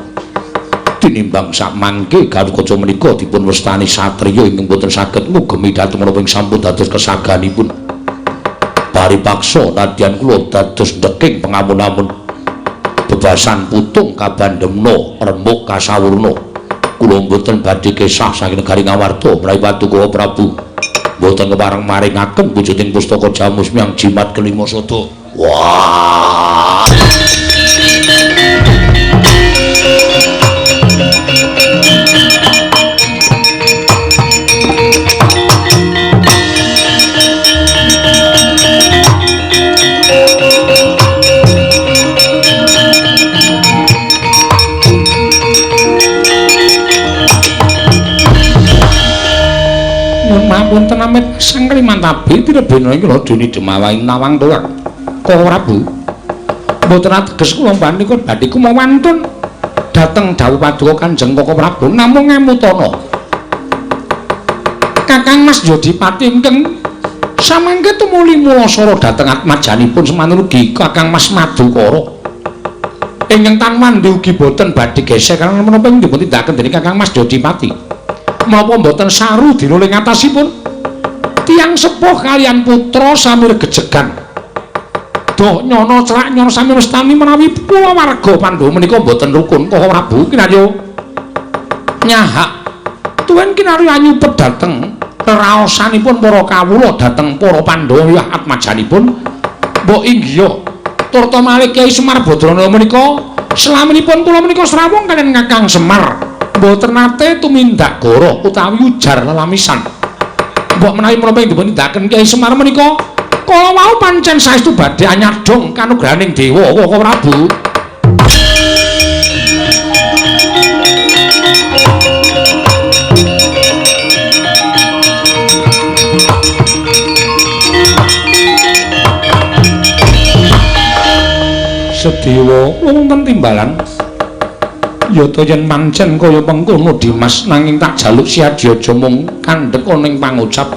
Tinimbang sakmangke Gatotkaca menika dipun wastani satriya ingkang boten saged ngugemi dhateng menapa ing sampun dados kesaganipun. Paripaksa nadyan kula dados ndeking pengamun-amun. Bebasan putung kabandhemna remuk kasawurna kula mboten badhe kesah saking negari Ngamarta menawi Paduka Prabu mboten kepareng maringaken wujuding Pustaka Jamus Miang Jimat Klimasada. Wah Mapunten amit sang klimanten tabi tirebena iki lho dene demawaing nawang tuwak. Kok Prabu. Mboten ateges kula panika badhe kumawantun dhateng dawuh paduka Kanjeng Koko Prabu namung ngemutana. Kakang Mas Yodipati ingkang samangke tumuli mulasara dhateng atmajanipun semanugi Kakang Mas Madukara. Ingkang tanwandi ugi boten badhe gesek karena menapa ing dipun tindakaken dening Kakang Mas Yodipati. Menapa boten saru dinuling atasipun tiyang sepuh kalian putra sami regejegan. Doh nyono cerak nyono sami mestani menawi kula warga Pandhawa menika boten rukun Koko Prabu kinarya nyahak tuwin kinarya anyupet dhateng raosanipun para kawula dhateng para Pandhawa wiyah atmajanipun. Mbok inggih turta malih Kyai Semar Badrana menika selaminipun kula menika srawung kaliyan Kakang Semar mboten nate tumindak goro utawi ujar lelamisan. Mbok menawi menapa ing dipun tindakaken Kyai Semar menika kala wau pancen saestu badhe anyadong kanugrahaning dewa Koko Prabu. Sedewa wonten timbalan yata yen pancen kaya mengkono Dimas nanging tak jaluk Siadi aja mung kandhek ning pangucap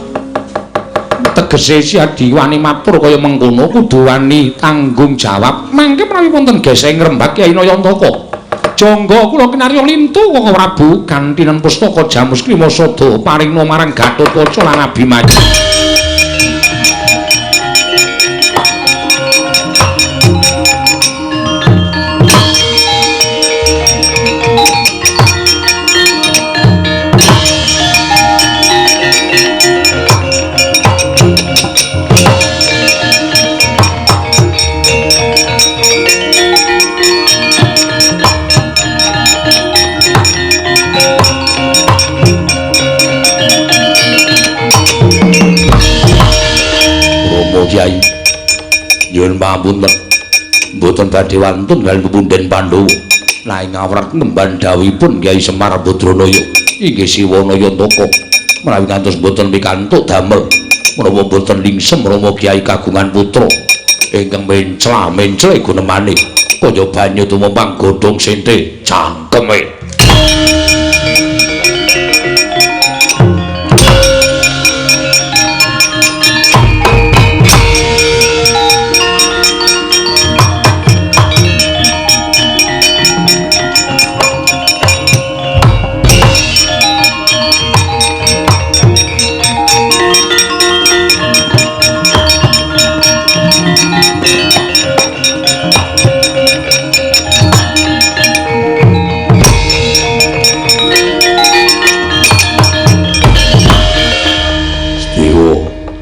tegese Siadi wani matur kaya mengkono kudu wani tanggung jawab mangke menawi wonten geseng ngrembak Kyai Nayantaka jangga kula kinarya lintu Koko Prabu kantinan pustaka Jamus Krimasada paringna marang Gatotkaca lan Abimanyu. Kyai nyuwun pangapunten mboten badhe wantun kaliyan pepunden Pandhawa nanging ngawrat nemban dawuhipun Kyai Semar Badranaya inggih Siwa Nayantaka menawi ngantos mboten pikantuk damel menapa mboten lingsem Rama Kyai kagungan putra ingkang mencla-mencle gunemane kaya banyu tumumpang godhong sente cangkeme.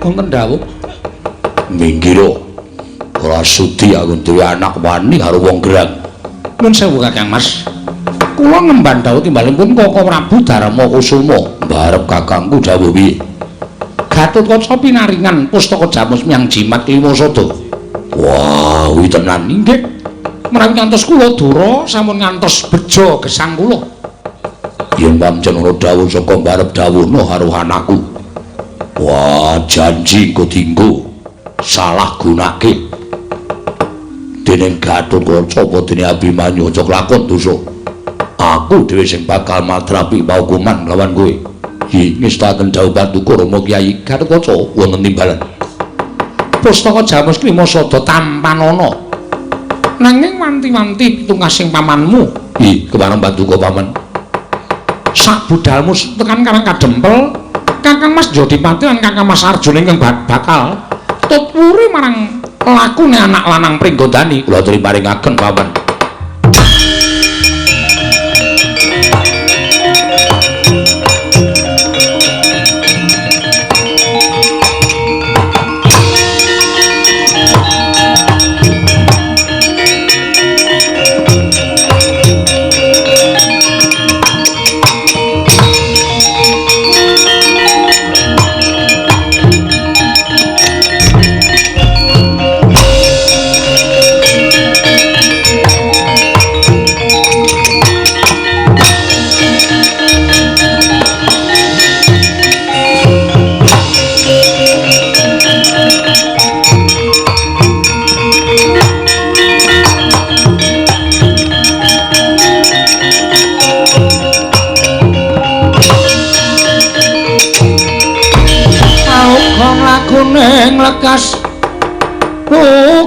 Wonten dawuh minggira ora sudi aku duwe anak wani karo wong gerang. Nuwun sewu Kakang Mas. Kula ngemban dawuh timbalipun Koko Prabu Darma Kusuma mbarep kakangku dawuh piye. Gatotkaca pinaringan pustaka Jamus Myang Jimat Krimasada. Wah, kuwi tenan inggih. Menawi ngantos kula dura sampun ngantos beja gesang kula. Yen pancen ana dawuh saka mbarep dawuhna karo anakku. Wah, janji kok dinggo salah gunake dening Gatotkaca apa dening Abimanyu aja lakon dosa. Aku dhewe sing bakal matrapi paukuman lawan kowe. Ngestaken dawuh Paduka Rama Kyai Gatotkaca wonten timbalan. Pustaka Jamus Krimasada tampanana. Nanging wanti-wanti pitungasing pamanmu. Kemareng Paduka Paman. Sak budalmu tekan Karang Kadempel Kakang Mas Yodipati lan Kakang Mas Arjuna ingkang bakal tutpuri marang lakune anak lanang Pringgondani kula aturi paringaken Paman.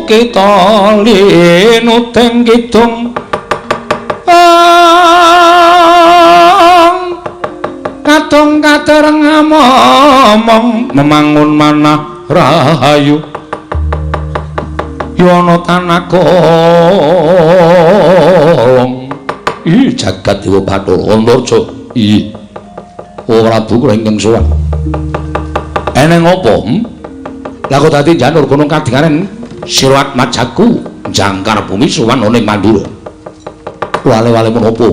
kita linuteng kidung kadung kadereng ngomong memangun manah rahayu yono tanakong jagat dewa Bathara Antarja ora Prabu ingkang sowan eneng apa lha kok dadi janur gunung kadingaren Sirat Majaku jangkar bumi sowan ning Mandura wale-wale menapa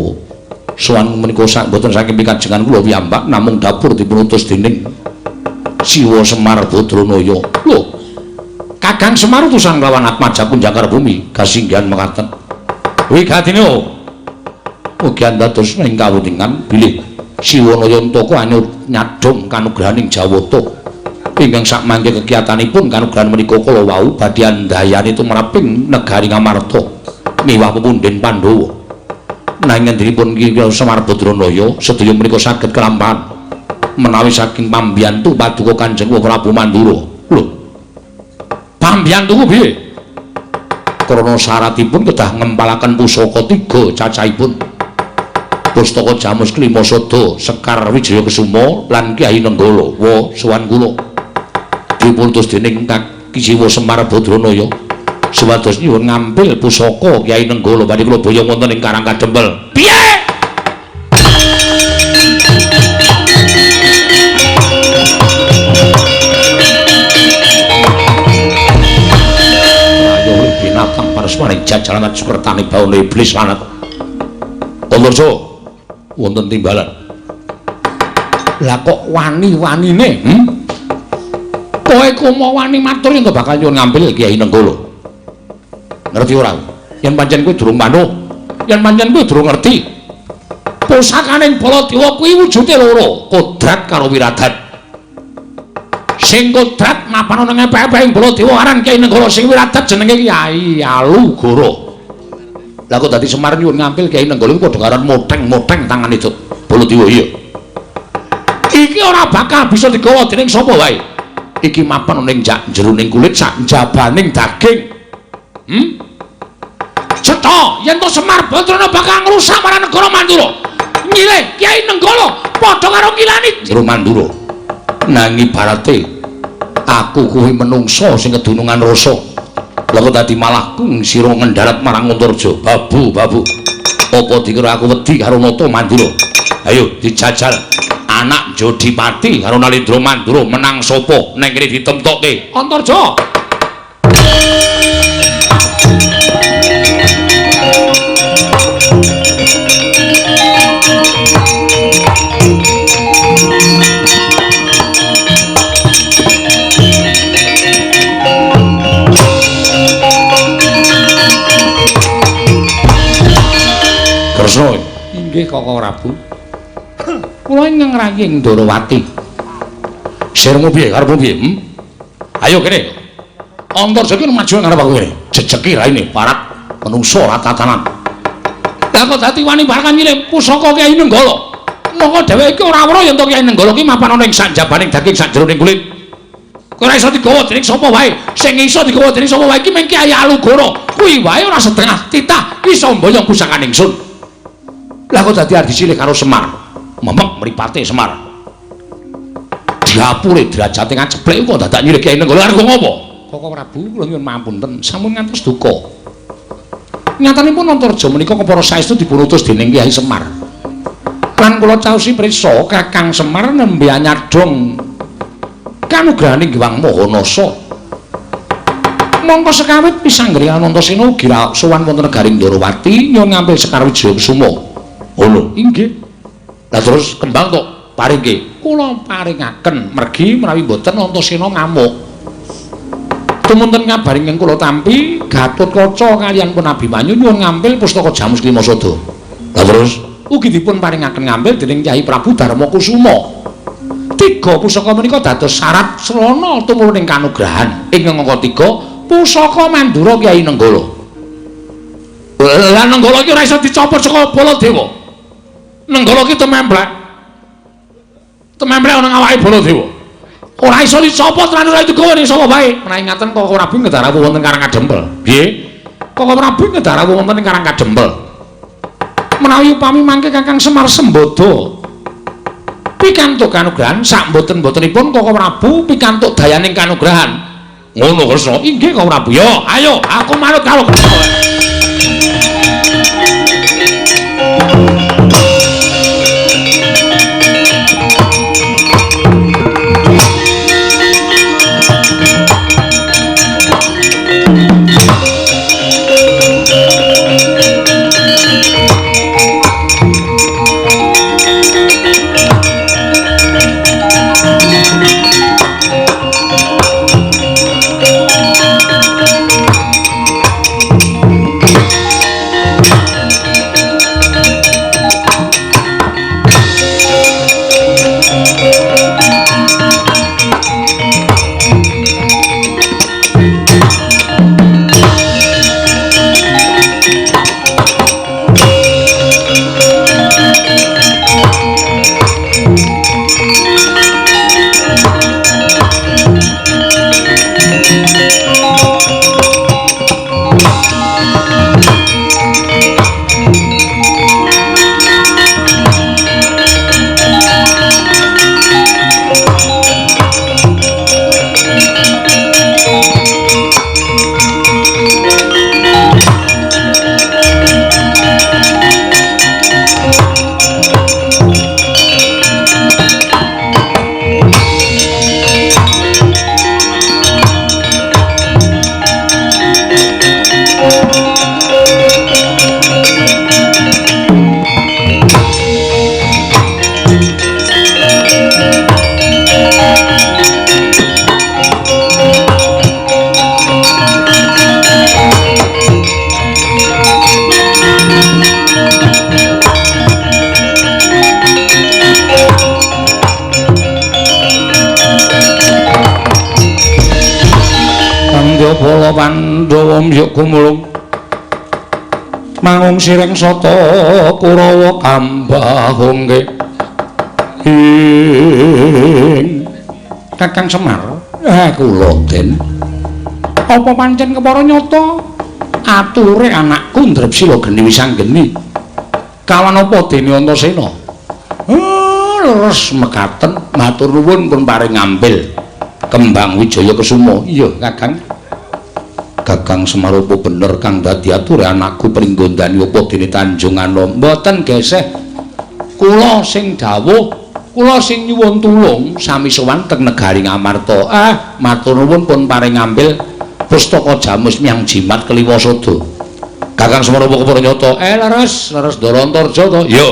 sowan menika sak boten saking pikajengan kula piyambak namung dapur dipun utus dening Siwa Semar Badranaya lho Kakang Semar utusan kelawan Atmajaku jangkar bumi kasinggihan mekaten wigatine ugi dados ing kawuningan bilih Siwa Nayantaka anyur nyadhong kanugrahaning Jawata ingkang sakmangke kegiatanipun kanugrahan menika kala wau badhe andayani tumraping negari Ngamarta miwah pepundhen Pandhawa nanging ngendikipun Ki Semar Badranaya sedaya menika saged kelampahan menawi saking pambiyantu paduka Kanjeng Prabu Mandura lho pambiyantuku piye krana syaratipun kedah ngempalaken pusaka 3 cacahipun Pustaka Jamus Klima Sada Sekar Wijaya Kesuma lan Kyai Nenggala wa sowan kula dipuntus dening Ki Siwa Semar Badranaya supados nyuwun ngambil pusaka Kyai Nenggala badhe kula boyong wonten ing Karang Kadempel piye ayo binatang paresmaning jajalan sukertane baune iblis lanat Antarja wonten timbalan lah kok wani-wanine kowe kumo wani matur yen bakal nyuwun ngambil Kyai Nenggala ngerti ora yen pancen kowe durung manut yen pancen kowe durung ngerti pusakaning Baladewa kuwi wujude loro kodrat karo wiradan sing kodrat mapan ana ngepek-epek Baladewa aran Kyai Nenggala sing wiradan jenenge Kyai Alugara lah kok dadi Semar nyuwun ngambil Kyai Nenggala padha karo moteng-moteng tangan itu Baladewa iya iki ora bakal bisa digawa dening sapa wae iki mapan ning jeroning kulit sak jabaning daging cetha yen to Semar Badrana bakal ngrusak marang negara Mandura nyilih Kyai Nenggala padha karo ngilani jero Mandura nanging ibarate aku kuwi menungso sing kedunungan rasa lha kok dadi malah kung sira ngendarat marang Antarja babu apa dikira aku wedi karo Nata Mandura ayo dijajal anak Jodipati karo Nalendra Mandura menang sapa ning kene ditemtokke Antarja Kresna inggih Kakang Prabu kula ingkang raying Ndarawati sirmu piye karepmu piye ayo kene Antarja ki maju ngarep aku kene jejeki raine parat menungso ratatanan lah kok dadi wani bakal nyilih pusaka Kyai Nenggala mongko dheweke iki ora weruh yen to Kyai Nenggala ki mapan ana ing sanjabaning daging sajroning kulit kok ora iso digawa dening sapa wae sing iso digawa dening sapa wae iki mung Kyai Alugara kuwi wae ora setengah titah iso mboyong pusakaning ingsun lah kok dadi arep disilih karo Semar memek mripate Semar diapure derajate ngaceplek kok dadak nyilih Kyai Nenggala arep ngopo Kakang Prabu kula nyuwun mapunten sampun ngantos duka nyatanipun Antarja menika kepara saestu dipun utus dening Kyai Semar lan kula caosi prisa Kakang Semar nembe anyadong kanugrahaning Hyang Mahanasa mongko sekawit pisanggrihan Antasena ugi sowan wonten negaring Ndarawati nyuwun ngambil Sekar Wijaya Kesuma ngono inggih lah terus kembang to paringke kula paringaken mergi menawi mboten Antasena ngamuk tumunten ngabaring ingkang kula tampi Gatotkaca kaliyan Pun Abimanyu nyuwun ngambil pustaka Jamus Klima Sada lah terus ugi dipun paringaken ngambil dening Kyai Prabu Darmakusuma 3 pusaka menika dados syarat srana tumurun kanugrahan ingkang angka 3 pusaka Mandura Kyai Nenggala lah Nenggala iki ora iso dicopot saka Baladewa Nenggala ki tememplek ana awake Baladewa Ora iso dicopot lan ora digawa ning sapa bae. Menawi ngaten Koko Prabu ngedharawuh wonten Karang Kadempel. Nggih. Koko Prabu ngedharawuh wonten ing Karang Kadempel. Menawi upami mangke Kakang Semar Sembada pikantuk kanugrahan sak mboten-mbotenipun Koko Prabu pikantuk dayaning kanugrahan. Ngono Kresna. Inggih Koko Prabu. Yo, ayo aku manut karo Bala Pandhawa mbyuk gumulung mangung sireng sata Kurawa kambahungke Kakang Semar kula Den apa pancen kepara nyata ature anakku Ndrepsila Geni Wisanggeni kawan apa dene Antasena leres mekaten matur nuwun pun paring ngambil Kembang Wijaya Kesuma. Iya, Kakang. Kakang Semar apa bener kang dadi ature anakku pringgondani apa dene Tanjungana. Mboten geseh. Kula sing dawuh, kula sing nyuwun tulung sami sowan teng negari Ngamarta. Matur nuwun pun paring ngambil pustaka Jamus Miang Jimat Kliwasada. Kakang Semar apa kepara nyata? Leres Darantarja to. Iya.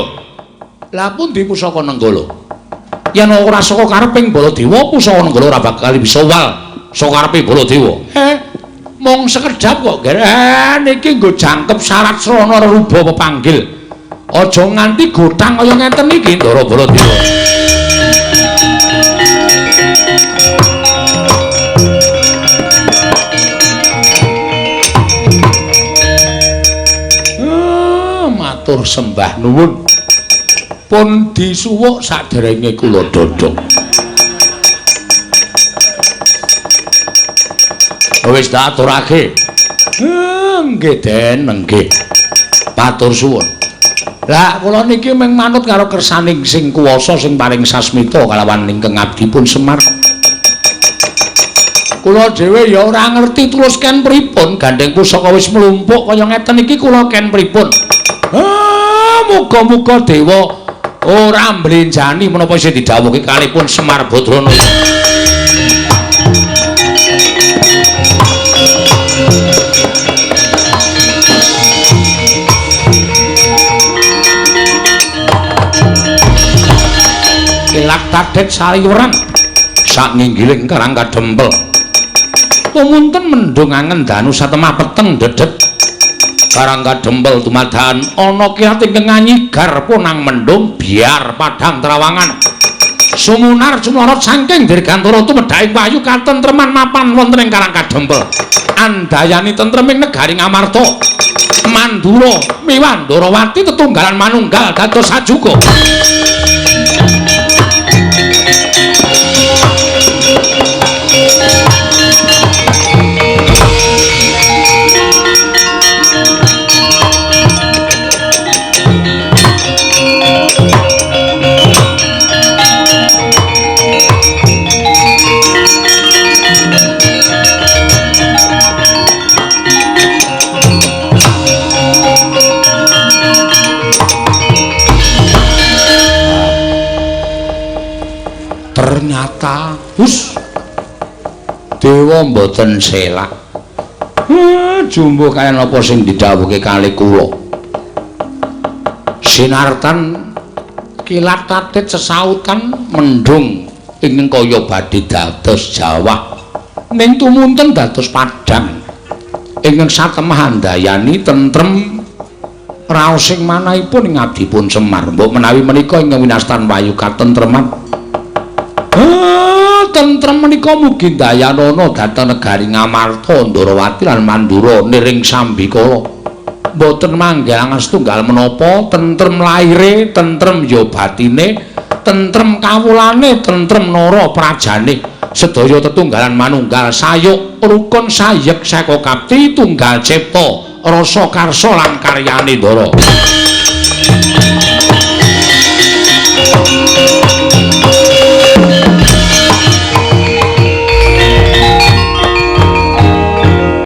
Lah pun di pusaka Nenggala. Yen ora saka kareping Baladewa pusaka Nenggala ora bakal bisa wal saka karepe Baladewa. Mung sekedap kok, Ger. Niki nggo jangkep syarat srana ruba pepanggil. Aja nganti gotang kaya ngeten iki Ndara Baladewa. Matur sembah nuwun. Pun disuwuk saderenge kula dodong. Wis tak aturake. Nggih Den, nggih. Matur suwun. Lah kula niki mung manut karo kersaning sing kuwasa sing paring sasmita kalawan ingkang abdipun Semar. Kula dhewe ya ora ngerti tulus ken pripun gandeng pusaka wis mlumpuk kaya ngeten iki kula ken pripun. Muga-muga dewa ora mblenjani menapa isih didhawuhke kalipun Semar Badrana. Kilak tadet sayuran sak nginggiling Karang Kadempel. Tumunten mendung angen danu satemah peteng dedet. Karang Kadempel dumadakan ana kiat ingkang nganyigar punang mendung biar padang trawangan. Sumunar sumlorot saking dirgantara tumedhaing wayu katentreman mapan wonten ing Karang Kadempel. Andayani tentreming negari Ngamarta. Mandura miwah Ndarawati tetunggalan manunggal dados sajuga. mboten selak. Jumbo kaya napa sing didhawuhke kalih kula. Sinartan kilat katit sesautan mendung ingkang kaya badhe dados jawah ning tumunten dados padhang ingkang satemah andayani tentrem raosing manahipun ing abdipun Semar. Mbok menawi menika ingkang winastan wayu katentreman. Tentrem menika mugi dayanana dhateng negari Ngamarta, Ndarawati lan Mandura niring Sambikala. Mboten manggilangan setunggal menapa, tentrem laire, tentrem ya batine, tentrem kawulane, tentrem nara prajane. Sedaya tetunggalan manunggal sayuk rukun sayek saka kapti tunggal cipta rasa karsa lan karyane Ndara.